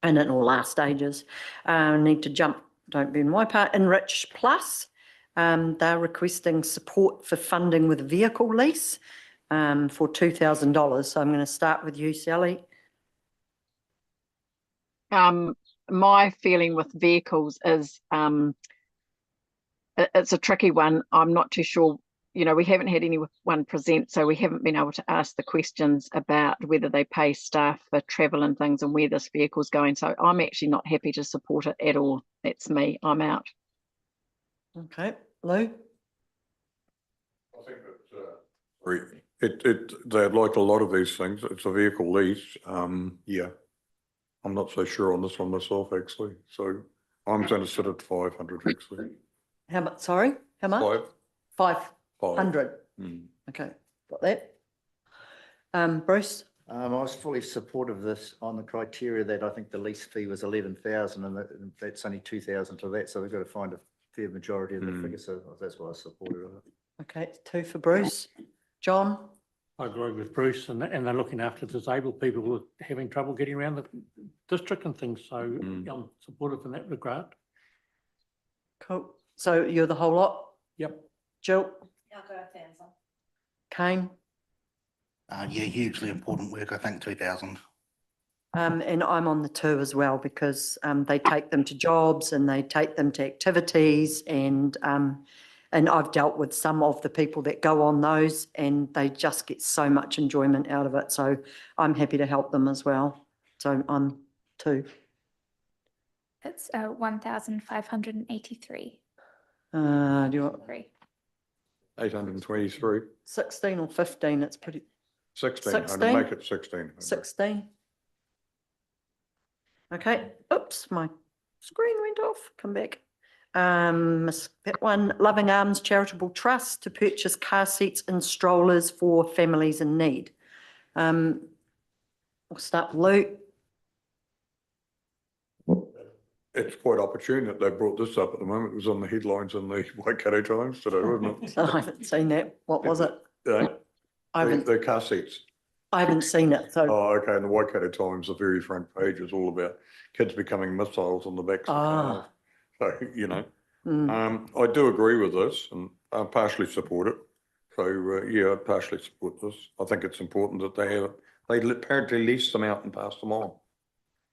And in all our stages. Need to jump, Don't Burn Waipa. Enrich Plus, they're requesting support for funding with vehicle lease for $2,000. So I'm going to start with you, Sally. My feeling with vehicles is it's a tricky one. I'm not too sure. You know, we haven't had anyone present, so we haven't been able to ask the questions about whether they pay staff for travel and things and where this vehicle's going. So I'm actually not happy to support it at all. That's me. I'm out. Okay. Lou? I think that they're like a lot of these things. It's a vehicle lease. Yeah, I'm not so sure on this one myself, actually. So I'm going to sit at 500, actually. How much? Sorry, how much? 500. Mm. Okay. got that. Bruce? I was fully supportive of this on the criteria that I think the lease fee was 11,000 and that's only 2,000 to that. So we've got to find a fair majority of the figure. So that's why I supported it. Okay, 2 for Bruce. John? I agree with Bruce and they're looking after disabled people who are having trouble getting around the district and things. So I'm supportive in that regard. Cool. So you're the whole lot? Yep. Jill? I'll go 1,000. Kane? Yeah, hugely important work, I think 2,000. And I'm on the 2 as well because they take them to jobs and they take them to activities and I've dealt with some of the people that go on those and they just get so much enjoyment out of it. So I'm happy to help them as well. So I'm 2. It's 1,583. Do you want 823, 16 or 15? It's pretty 16, 16? make it 16. 16. Okay, oops, my screen went off, come back. That one, Loving Arms Charitable Trust to purchase car seats and strollers for families in need. We'll start with Lou. It's quite opportune that they brought this up at the moment. It was on the headlines in the Waikato Times today, wasn't it? I haven't seen that. What was it? Yeah, I haven't, the car seats. I haven't seen it, so. Oh, okay, and the Waikato Times, the very front page is all about kids becoming missiles on the backs of cars. So, you know, I do agree with this and I partially support it. So, yeah, I partially support this. I think it's important that they apparently lease them out and pass them on.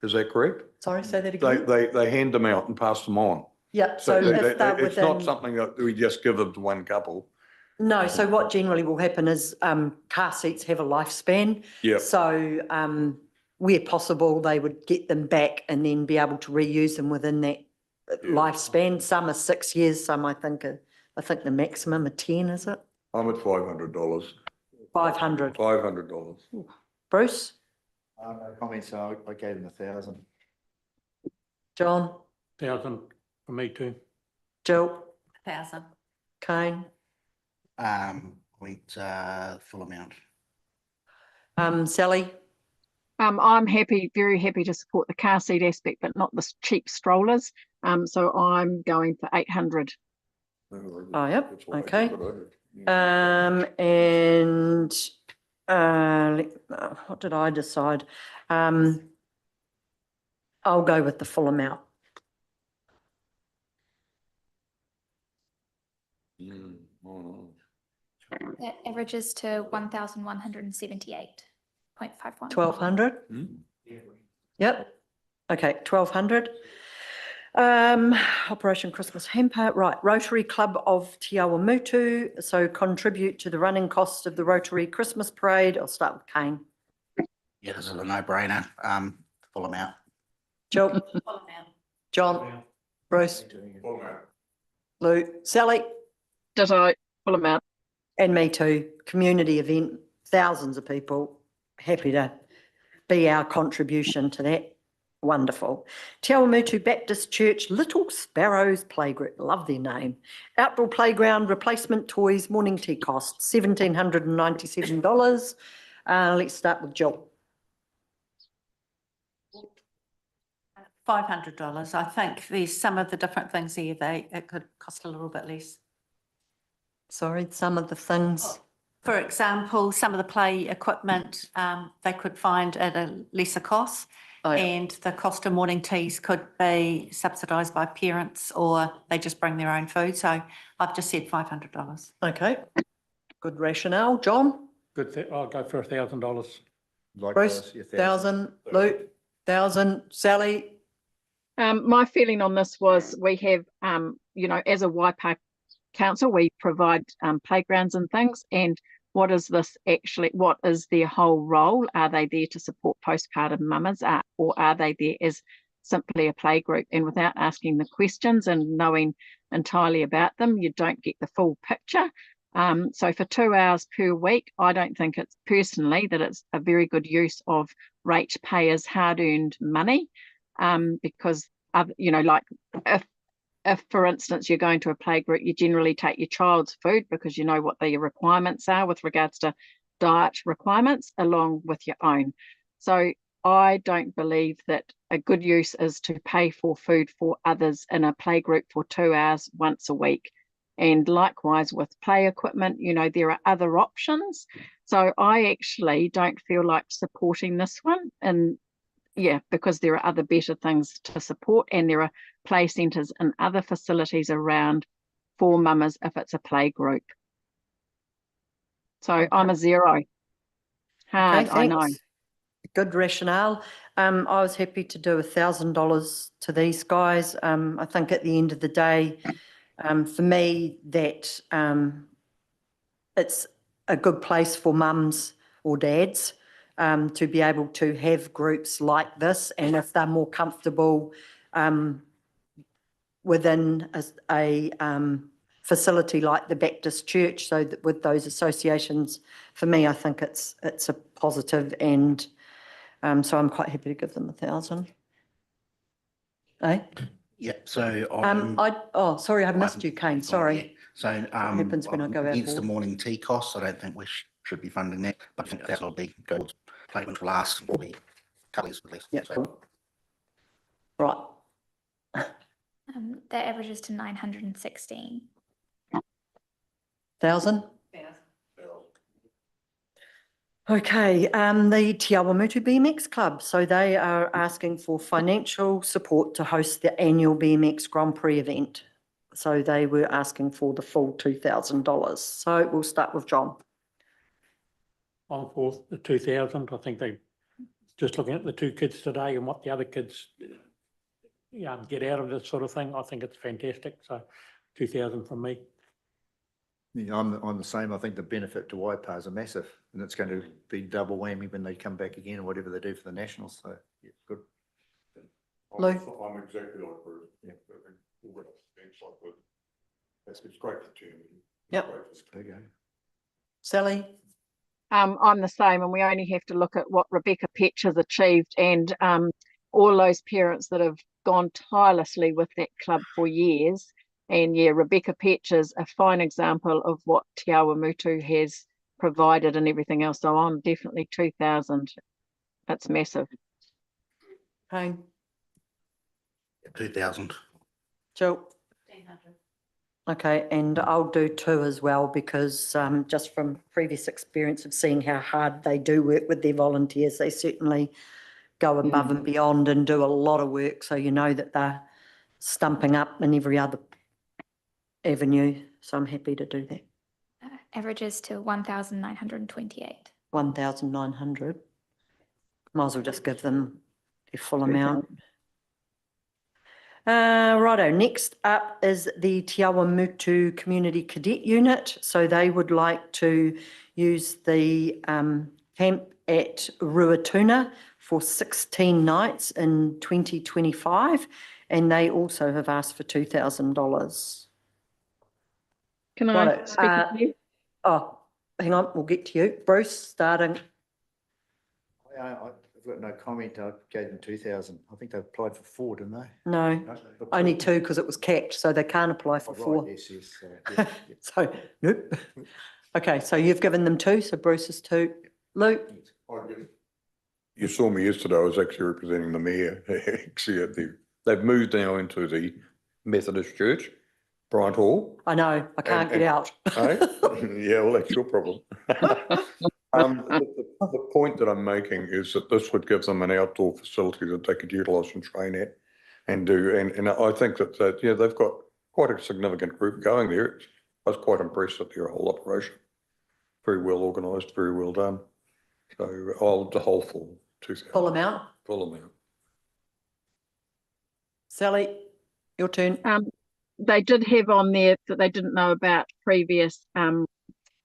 Is that correct? Sorry, say that again? They hand them out and pass them on. Yeah, so if they're it's not within, something that we just give them to one couple. no, so what generally will happen is car seats have a lifespan. Yeah. So where possible, they would get them back and then be able to reuse them within that lifespan. Some are 6 years, some I think the maximum are 10, is it? I'm at $500. 500. $500. Bruce? No comments, so I gave them 1,000. John? 1,000 for me too. Jill? 1,000. Kane? Went full amount. Sally? I'm happy, very happy to support the car seat aspect, but not the cheap strollers. So I'm going for 800. Oh, yep, That's what I okay. did, but And what did I decide? I'll go with the full amount. That averages to 1,178.51. 1,200? Yep. Okay, 1,200. Operation Christmas Hamper, right, Rotary Club of Te Awamutu, so contribute to the running costs of the Rotary Christmas Parade. I'll start with Kane. Yeah, this is a no-brainer. Full amount. Jill? Full amount. John? Bruce? Full amount. Lou? Sally? Ditto, full amount. And me too. Community event, thousands of people, happy to be our contribution to that. Wonderful. Te Awamutu Baptist Church Little Sparrows Playgroup, love their name. Outdoor playground, replacement toys, morning tea costs, $1,797. Let's start with Jill. $500. I think there's some of the different things here, it could cost a little bit less. Sorry, some of the things. For example, some of the play equipment, they could find at a lesser cost. Oh, yeah. And the cost of morning teas could be subsidised by parents or they just bring their own food. So I've just said $500. Okay, good rationale. John? Good, I'll go for $1,000. Bruce? 1,000. Lou? 1,000. Sally? My feeling on this was we have, as a Waipa council, we provide playgrounds and things. And what is this actually? What is their whole role? Are they there to support postpartum mamas, or are they there as simply a play group? And without asking the questions and knowing entirely about them, you don't get the full picture. So for 2 hours per week, I don't think it's personally that it's a very good use of ratepayers' hard-earned money, because like if if, for instance, you're going to a play group, you generally take your child's food because you know what their requirements are with regards to diet requirements along with your own. So I don't believe that a good use is to pay for food for others in a play group for 2 hours once a week. And likewise with play equipment, you know, there are other options. So I actually don't feel like supporting this one. And yeah, because there are other better things to support, and there are play centres and other facilities around for mamas if it's a play group. So I'm a 0. Hard, Okay, I know. thanks. Good rationale. I was happy to do $1,000 to these guys. I think at the end of the day, for me, that it's a good place for mums or dads to be able to have groups like this, and if they're more comfortable within a facility like the Baptist Church, so that with those associations, for me, I think it's a positive, and so I'm quite happy to give them 1,000. Eh? Yeah, so sorry, I missed you, Kane, sorry. Yeah. So happens when I go out against the board? morning tea costs, I don't think we should be funding that, but I think that'll be good. Payment will last for the couple of years at least. Yeah, So- cool. Right. That averages to 916. 1,000? Okay, the Te Awamutu BMX Club. So they are asking for financial support to host the annual BMX Grand Prix event. So they were asking for the full $2,000. So we'll start with John. On for the 2,000. I think they, just looking at the 2 kids today and what the other kids get out of this sort of thing, I think it's fantastic. So 2,000 from me. Yeah, I'm the same. I think the benefit to Waipas are massive, and it's going to be double whammy when they come back again or whatever they do for the Nationals. So yeah, good. Lou? I'm exactly like Bruce. Yeah. I think we've got things like that. It's great for team. Yep. Okay. Sally? I'm the same, and we only have to look at what Rebecca Petch has achieved, and all those parents that have gone tirelessly with that club for years. And yeah, Rebecca Petch is a fine example of what Te Awamutu has provided and everything else. So I'm definitely 2,000. That's massive. Kane? 2,000. Jill? Okay, and I'll do 2 as well, because just from previous experience of seeing how hard they do work with their volunteers, they certainly go above and beyond and do a lot of work. So you know that they're stumping up in every other avenue. So I'm happy to do that. Averages to 1,928. 1,900. Might as well just give them the full amount. Righto, next up is the Te Awamutu Community Cadet Unit. So they would like to use the camp at Ruatuna for 16 nights in 2025, and they also have asked for $2,000. Can I speak to you? Oh, hang on, we'll get to you. Bruce, starting. I've got no comment. I gave them 2,000. I think they applied for 4, didn't they? No, No? only 2 because it was capped, so they can't apply for Oh, 4. right, yes. Yeah. So, nope. Okay, so you've given them 2, so Bruce is 2. Luke? You saw me yesterday. I was actually representing the mayor. Actually, they've moved now into the Methodist Church, Bryant Hall. I know, I can't get out. Eh? Yeah, well, that's your problem. The point that I'm making is that this would give them an outdoor facility that they could utilise and train at and do. And I think that yeah, they've got quite a significant group going there. I was quite impressed with their whole operation. Very well organised, very well done. So I'll the whole full 2,000. Full amount? Full amount. Sally, your turn. They did have on there that they didn't know about previous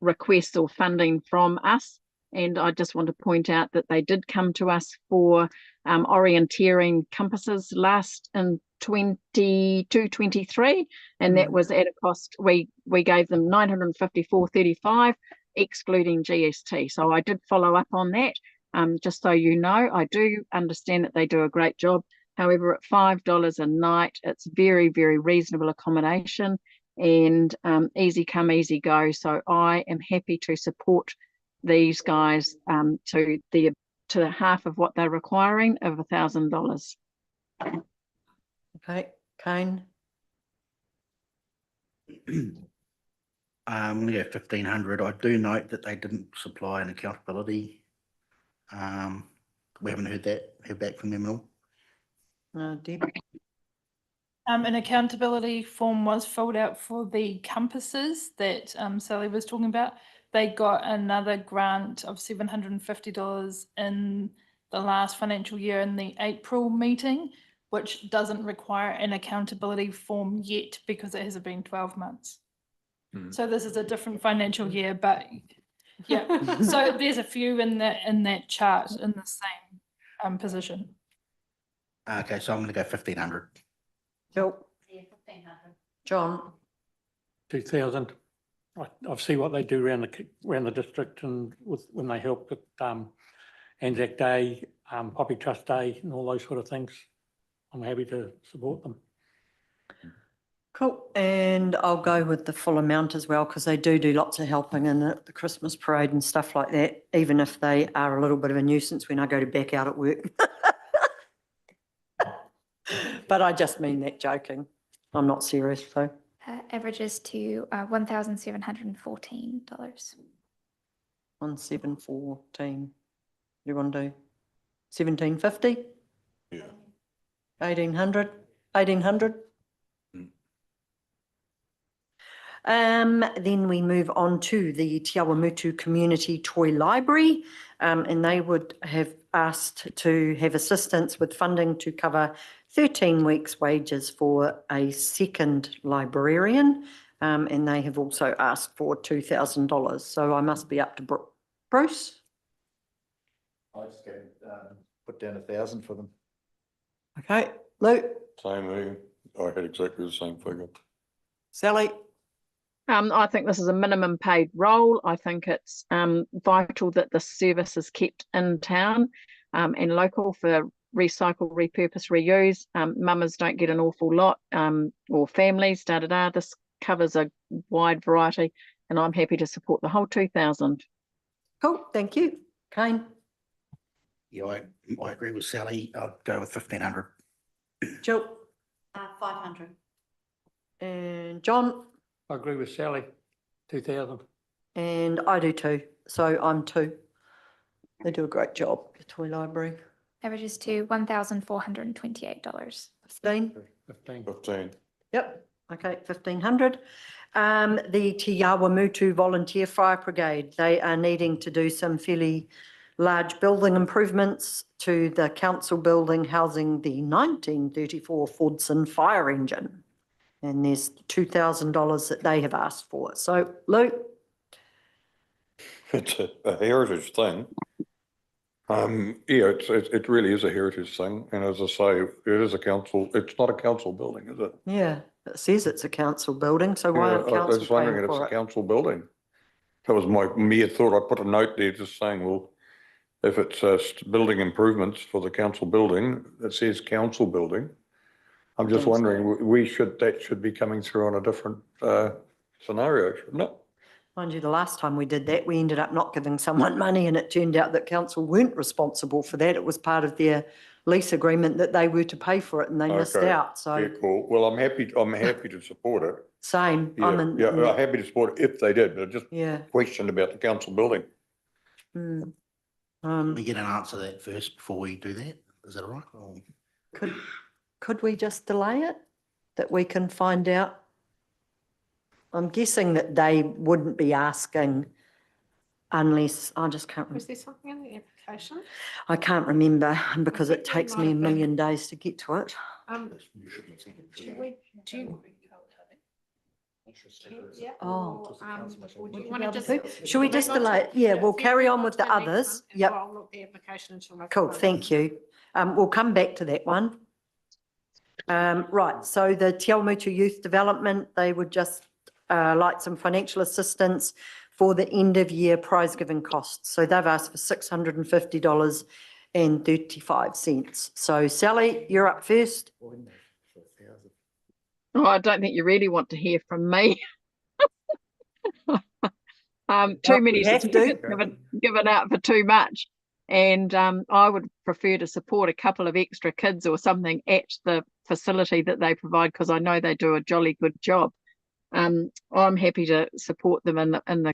requests or funding from us. And I just want to point out that they did come to us for orienteering compasses last in 22-23, and that was at a cost, we gave them $954.35, excluding GST. So I did follow up on that. Just so you know, I do understand that they do a great job. However, at $5 a night, it's very, very reasonable accommodation and easy come, easy go. So I am happy to support these guys to half of what they're requiring of $1,000. Okay, Kane, Yeah, 1,500. I do note that they didn't supply an accountability. We haven't heard back from them at all. Deb, An accountability form was filled out for the compasses that Sally was talking about. They got another grant of $750 in the last financial year in the April meeting, which doesn't require an accountability form yet because it hasn't been 12 months. So this is a different financial year, but yeah. So there's a few in that chart in the same position. Okay, so I'm going to go 1,500. Jill, John, 2,000. I've seen what they do around the district and when they help with Anzac Day, Poppy Trust Day and all those sort of things. I'm happy to support them. cool. And I'll go with the full amount as well because they do lots of helping in the Christmas parade and stuff like that, even if they are a little bit of a nuisance when I go to back out at work. But I just mean that joking. I'm not serious, so. Averages to $1,714. 1,714. You want to do 1,750? Yeah. 1,800? 1,800? Then we move on to the Te Awamutu Community Toy Library, and they would have asked to have assistance with funding to cover 13 weeks' wages for a second librarian, and they have also asked for $2,000. So I must be up to Bruce. I just put down 1,000 for them. Okay, Luke, Same here. I had exactly the same figure. Sally. I think this is a minimum paid role. I think it's vital that the service is kept in town and local for recycle, repurpose, reuse. Mamas don't get an awful lot or families, This covers a wide variety and I'm happy to support the whole 2,000. Cool, thank you. Kane. Yeah, I agree with Sally. I'll go with 1,500. Jill. 500. And John. I agree with Sally, 2,000. And I do too. So I'm 2. They do a great job, the toy library. Averages to $1,428. 15. 15. Yep. Okay, 1,500. The Te Awamutu Volunteer Fire Brigade, they are needing to do some fairly large building improvements to the council building housing the 1934 Fordson fire engine. And there's $2,000 that they have asked for. So, Luke? It's a heritage thing. Yeah, it really is a heritage thing. And as I say, it is a council, it's not a council building, is it? Yeah, it says it's a council building, so why aren't Yeah, I council was wondering paying if it's for a it? council building. That was my mere thought. I put a note there just saying, well, if it's building improvements for the council building, it says council building. I'm just wondering, that should be coming through on a different scenario, shouldn't it? Mind you, the last time we did that, we ended up not giving someone money and it turned out that council weren't responsible for that. It was part of their lease agreement that they were to pay for it and they missed Okay. out, so. Yeah, cool. Well, I'm happy to support it. Same. Yeah, I'm happy to support it if they did, but I just questioned about the council building. Can we get an answer to that first before we do that? Is that all right? Or... Could we just delay it? That we can find out? I'm guessing that they wouldn't be asking unless, I just can't Was remember. there something in the application? I can't remember because it think there takes might me a have been. million days to get to it. Yeah. Oh. Or do you want to just? Should we just delay it? Yeah, we'll carry on with the others. Yep. I'll look the application until I. Cool, thank you. We'll come back to that one. Right, so the Te Awamutu Youth Development, they would just like some financial assistance for the end of year prize giving costs. So they've asked for $650 $2,258.35. So Sally, you're up first. Oh, I don't think you really want to hear from me. Too many we have to. certificates given out for too much. And I would prefer to support a couple of extra kids or something at the facility that they provide, because I know they do a jolly good job. I'm happy to support them in the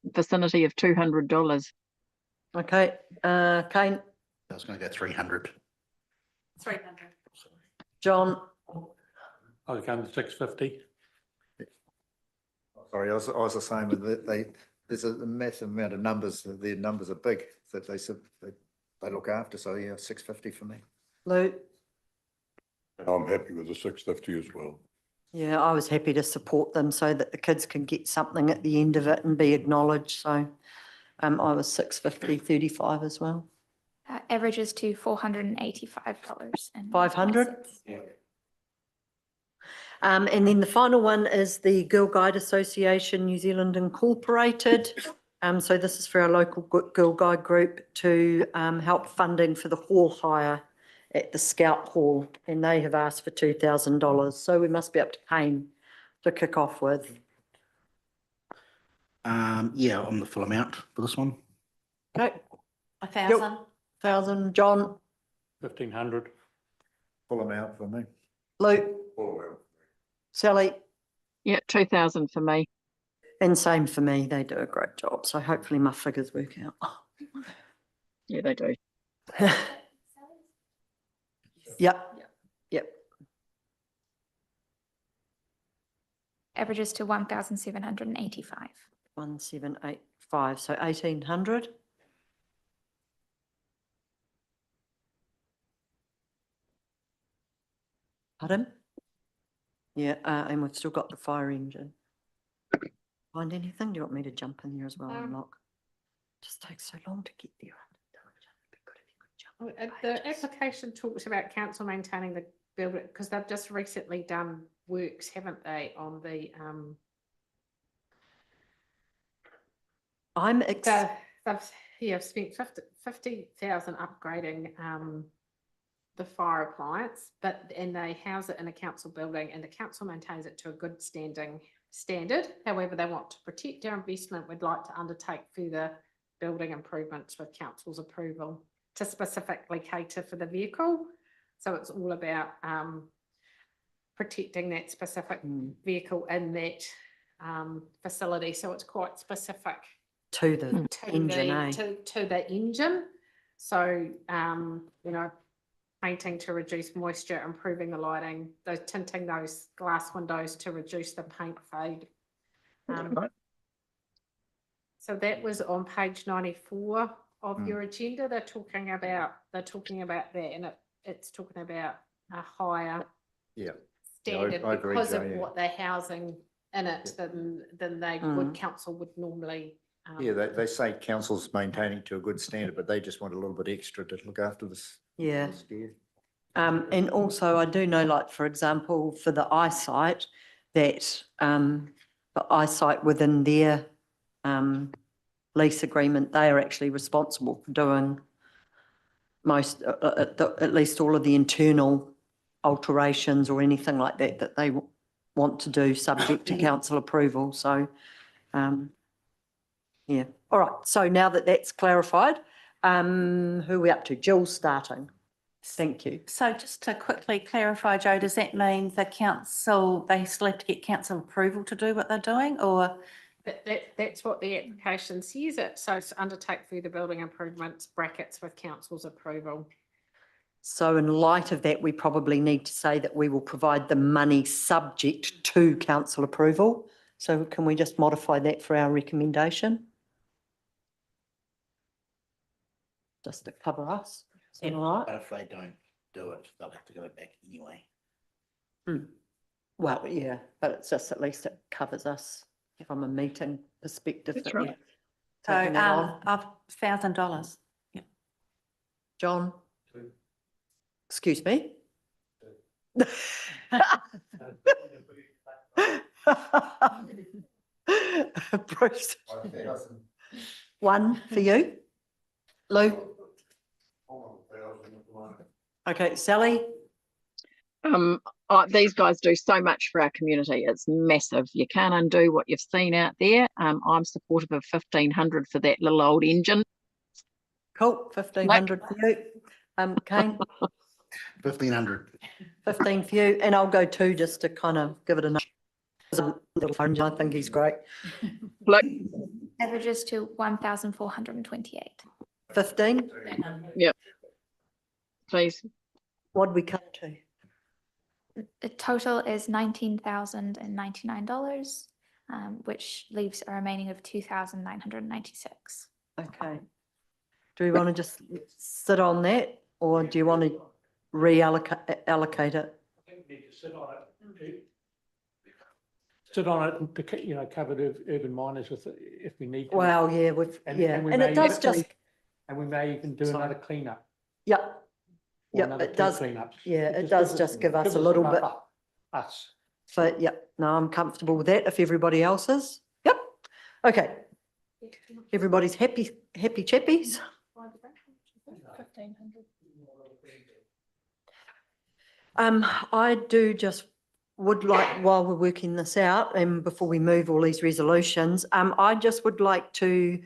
vicinity of $200. Okay, Kane, I was going to go 300. 300. John, I was going to 650. Sorry, I was the same with it. There's a massive amount of numbers. Their numbers are big that they look after. So yeah, 650 for me. Lou. I'm happy with the 650 as well. Yeah, I was happy to support them so that the kids can get something at the end of it and be acknowledged. So I was $650.35 as well. Averages to $485. 500. And then the final one is the Girl Guide Association New Zealand Incorporated. So this is for our local Girl Guide group to help funding for the hall hire at the Scout Hall, and they have asked for $2,000. So we must be up to Kane to kick off with. Yeah, on the full amount for this one. Okay, 1,000. 1,000. John, 1,500. Full amount for me. Luke, Sally, Yeah, 2,000 for me. and same for me. They do a great job. So hopefully my figures work out. Yeah, they do. Yep. Averages to 1,785. 1,785, so 1,800. Pardon? Yeah, and we've still got the fire engine. Find anything? Do you want me to jump in there as well and look? Just takes so long to get there. The application talks about council maintaining the building, because they've just recently done works, haven't they, on the they've spent 50,000 upgrading the fire appliance, and they house it in a council building, and the council maintains it to a good standard. However, they want to protect their investment, would like to undertake further building improvements with council's approval to specifically cater for the vehicle. So it's all about protecting that specific vehicle in that facility. So it's quite specific To the engine, to the engine. So, painting to reduce moisture, improving the lighting, tinting those glass windows to reduce the paint fade. So that was on page 94 of your agenda. They're talking about that, and it's talking about a higher standard I agree, because Jo, of what they're housing in it than they would council would normally. Yeah, they say council's maintaining to a good standard, but they just want a little bit extra to look after this. Yeah. this gear. And also I do know, like, for example, for the eyesight, that the eyesight within their lease agreement, they are actually responsible for doing most, at least all of the internal alterations or anything like that that they want to do subject to council approval. So, yeah. All right. So now that that's clarified, who are we up to? Jill's starting. Thank you. So just to quickly clarify, Jo, does that mean the council, they still have to get council approval to do what they're doing, or? That's what the application says it. So it's undertake further building improvements, brackets, with council's approval. So in light of that, we probably need to say that we will provide the money subject to council approval. So can we just modify that for our recommendation? Just to cover us. Is that all right? But if they don't do it, they'll have to go back anyway. Well, yeah, but it's just at least it covers us from a meeting perspective. That's that right. we're So taking it on. of $1,000. John? Excuse me? Bruce? 1 for you? Lou? Okay, Sally? These guys do so much for our community. It's massive. You can't undo what you've seen out there. I'm supportive of 1,500 for that little old engine. Cool, 1,500 for you. Kane? 1,500. 15 for you, and I'll go 2 just to kind of give it a little fun. I think he's great. Look, Averages to 1,428. 15? yep. Please. What'd we come to? The total is $19,099, which leaves a remaining of 2,996. Okay. Do we want to just sit on that, or do you want to allocate it? I think we need to sit on it. Sit on it and to, cover the urban miners if we need to. Well, yeah, we and may it does even- just, And we may even do another cleanup. yep, or Yep, another it 2 does. cleanups. Yeah, it just does gives just give us a gives little bit. buffer, Us. so, yep, no, I'm comfortable with that if everybody else is. Yep, okay. Everybody's happy chappies? 1,500. I would like, while we're working this out and before we move all these resolutions, I just would like to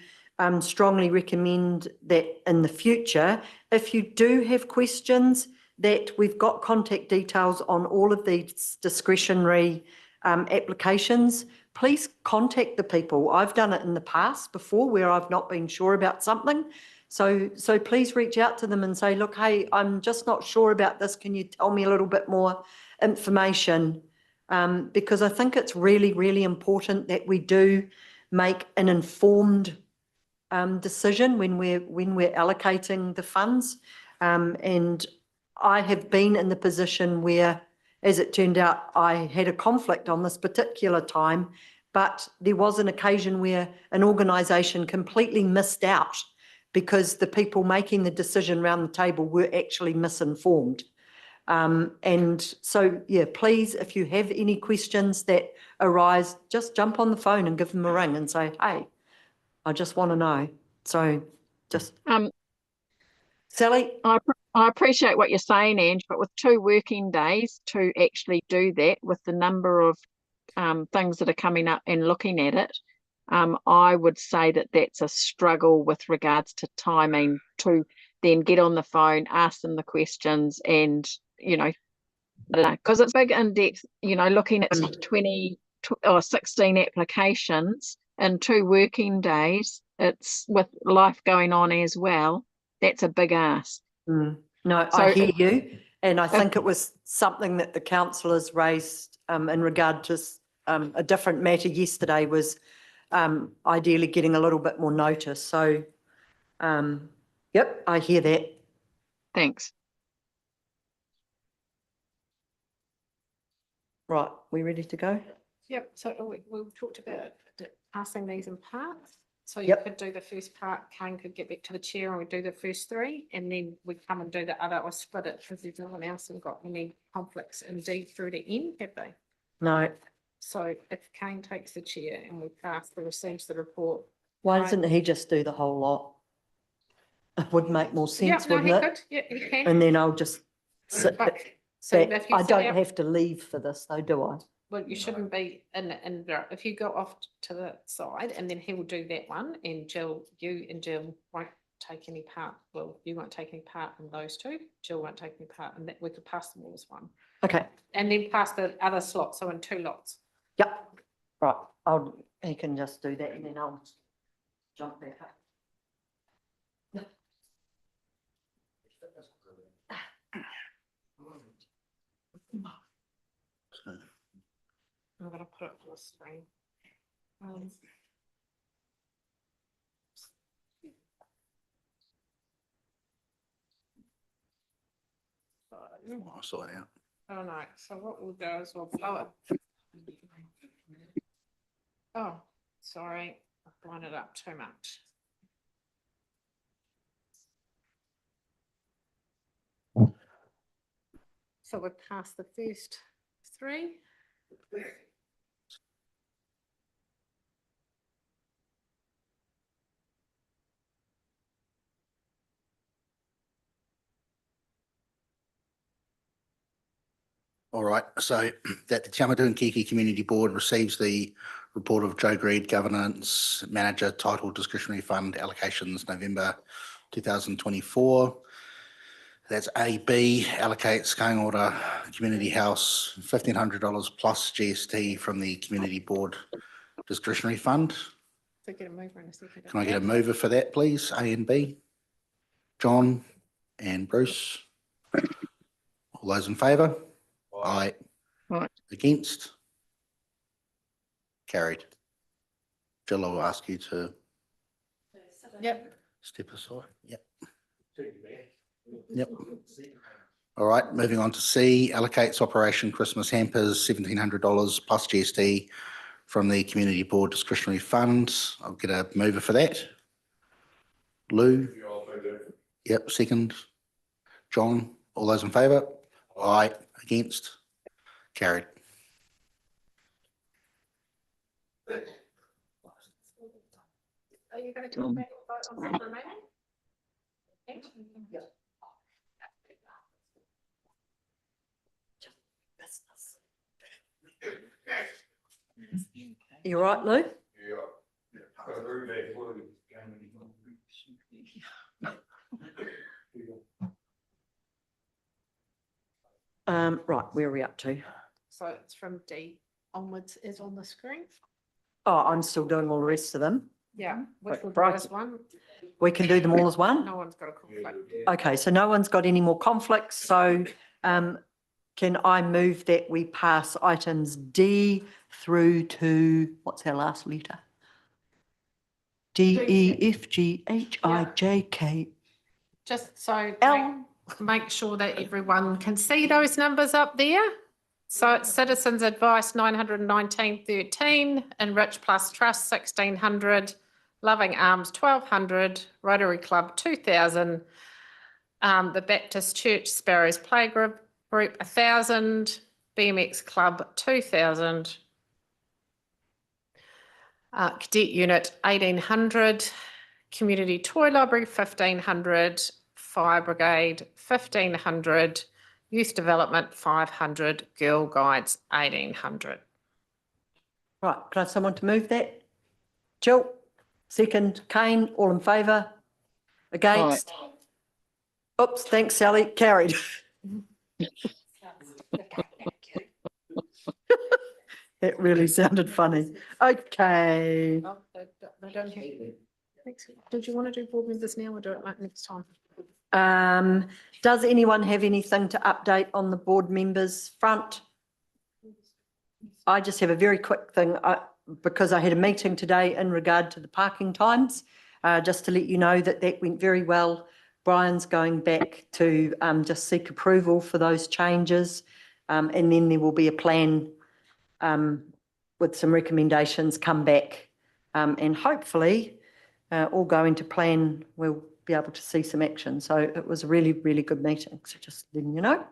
strongly recommend that in the future, if you do have questions, that we've got contact details on all of these discretionary applications. Please contact the people. I've done it in the past before where I've not been sure about something. So please reach out to them and say, look, hey, I'm just not sure about this. Can you tell me a little bit more information? Because I think it's really, really important that we do make an informed decision when we're allocating the funds. And I have been in the position where, as it turned out, I had a conflict on this particular time, but there was an occasion where an organisation completely missed out because the people making the decision around the table were actually misinformed. And so, yeah, please, if you have any questions that arise, just jump on the phone and give them a ring and say, hey, I just want to know. So just, Sally? I appreciate what you're saying, Ange, but with 2 working days to actually do that with the number of things that are coming up and looking at it, I would say that that's a struggle with regards to timing to then get on the phone, ask them the questions and, because it's big in depth, looking at 20 or 16 applications in 2 working days, it's with life going on as well. That's a big ask. No, So I hear you. And I think it was something that the councillors raised in regard to a different matter yesterday was ideally getting a little bit more notice. So, yep, I hear that. Thanks. Right, we ready to go? Yep, so we talked about passing these in parts. So you Yep. could do the first part, Kane could get back to the chair and we do the first 3 and then we come and do the other or split it because there's no one else who got any conflicts indeed through the end, have they? No. So if Kane takes the chair and we pass the receives the report. Why right? doesn't he just do the whole lot? It would make more sense, Yeah, no, wouldn't he it? could. Yeah, he can. And then I'll just sit But- back. So if you I sit don't out- have to leave for this though, do I? Well, you shouldn't be in there. If you go off to the side and then he will do that one and you and Jill won't take any part. Well, you won't take any part in those 2. Jill won't take any part and that we could pass them all as one. Okay, And then pass the other slot, so in 2 lots. yep. Right, he can just do that and then I'll jump back up. I'm gonna put it on the screen. I'll sort it out. Oh no, so what we'll do is we'll blow it. Oh, sorry, I've blown it up too much. So we're past the first 3. All right, so that the Awamutu-Kihikihi Community Board receives the report of Joe Greed, Governance Manager, Title Discretionary Fund Allocations, November 2024. That's AB, allocates Going Order Community House, $1,500 plus GST from the Community Board Discretionary Fund. So get a mover in a second. Can I get a mover for that, please? A and B. John and Bruce. All those in favour? Aye. Aye. Against? Carried. Jill, I'll ask you to Yep. step aside. Yep. Yep. All right, moving on to C, allocates Operation Christmas Hampers, $1,700 plus GST from the Community Board Discretionary Fund. I'll get a mover for that. Lou? Yep, second. John, all those in favour? Aye. Against? Carried. Are you going to come back and vote on the remaining? You all right, Lou? Right, where are we up to? So it's from D onwards is on the screen. Oh, I'm still doing all the rest of them. Yeah, which will Right. be this one. We can do them all as one? No one's got a conflict. Okay, so no one's got any more conflicts, so can I move that we pass items D through to, what's our last letter? D, E, F, G, H, I, J, K, Just so L. make sure that everyone can see those numbers up there. So it's Citizens Advice 919.13, Enrich Plus Trust 1,600, Loving Arms 1,200, Rotary Club 2,000, the Baptist Church Sparrows Playgroup Group 1,000, BMX Club 2,000, Cadet Unit 1,800, Community Toy Library 1,500, Fire Brigade 1,500, Youth Development 500, Girl Guides 1,800. Right, can I have someone to move that? Jill, second, Kane, all in favour? Against? Oops, thanks Sally, carried. That really sounded funny. Okay. Oh, they don't hear you. Did you want to do board members now or do it next time? Does anyone have anything to update on the board members front? I just have a very quick thing, because I had a meeting today in regard to the parking times, just to let you know that that went very well. Brian's going back to just seek approval for those changes, and then there will be a plan with some recommendations come back, and hopefully all going to plan, we'll be able to see some action. So it was a really, really good meeting. So just letting you know.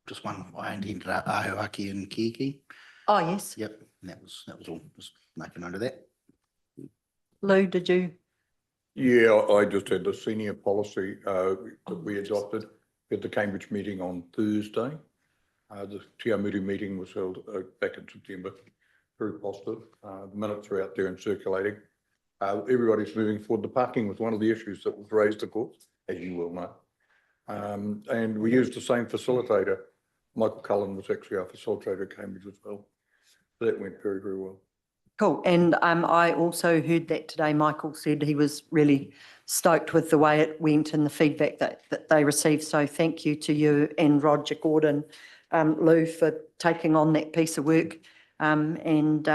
Just one, I intended Ahuaki and Kiki. Oh, yes. Yep, that was all, just making note of that. Lou, did you? Yeah, I just had the senior policy that we adopted at the Cambridge meeting on Thursday. The Awamutu meeting was held back in September, very positive. The minutes are out there and circulating. Everybody's moving forward. The parking was one of the issues that was raised, of course, as you will know. And we used the same facilitator. Michael Cullen was actually our facilitator at Cambridge as well. So that went very, very well. Cool. And I also heard that today Michael said he was really stoked with the way it went and the feedback that they received. So thank you to you and Roger Gordon, Lou, for taking on that piece of work and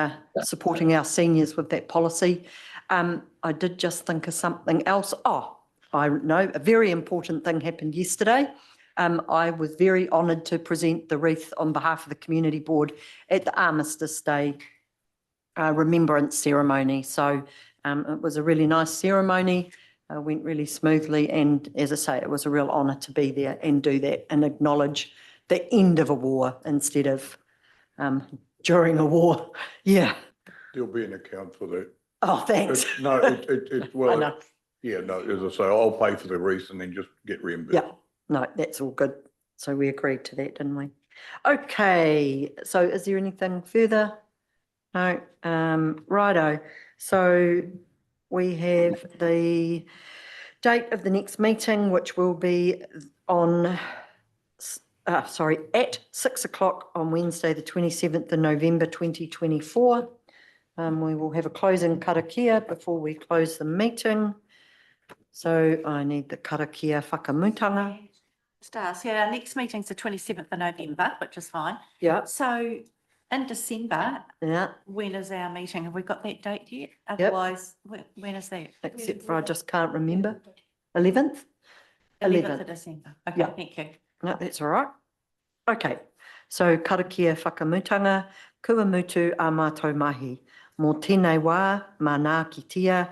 supporting our seniors with that policy. I did just think of something else. Oh, I know a very important thing happened yesterday. I was very honoured to present the wreath on behalf of the community board at the Armistice Day remembrance ceremony. So it was a really nice ceremony, went really smoothly. And as I say, it was a real honour to be there and do that and acknowledge the end of a war instead of during a war. Yeah. There'll be an account for that. Oh, thanks. Well, yeah, no, as I say, I'll pay for the wreath and then just get reimbursed. Yeah, no, that's all good. So we agreed to that, didn't we? Okay, so is there anything further? No, righto. So we have the date of the next meeting, which will be on, at 6 o'clock on Wednesday, the 27th of November, 2024. We will have a closing karakia before we close the meeting. So I need the karakia whakamutanga. Stars, yeah, our next meeting's the 27th of November, which is fine. Yeah, So in December, yeah, when is our meeting? Have we got that date yet? Otherwise, when is that? except for I just can't remember. 11th? 11th of December. Okay, Yeah. thank you. No, that's all right. Okay, so karakia whakamutanga, kua mutu a mātou mahi. Mō tēnei wā, mana kitia,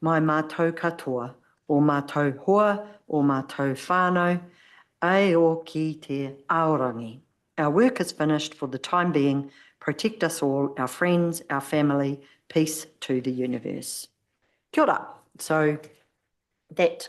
mai mātou katoa, o mātou hoa, o mātou whānau, ai o ki te aorangi. Our work is finished for the time being. Protect us all, our friends, our family. Peace to the universe. Kia ora. So that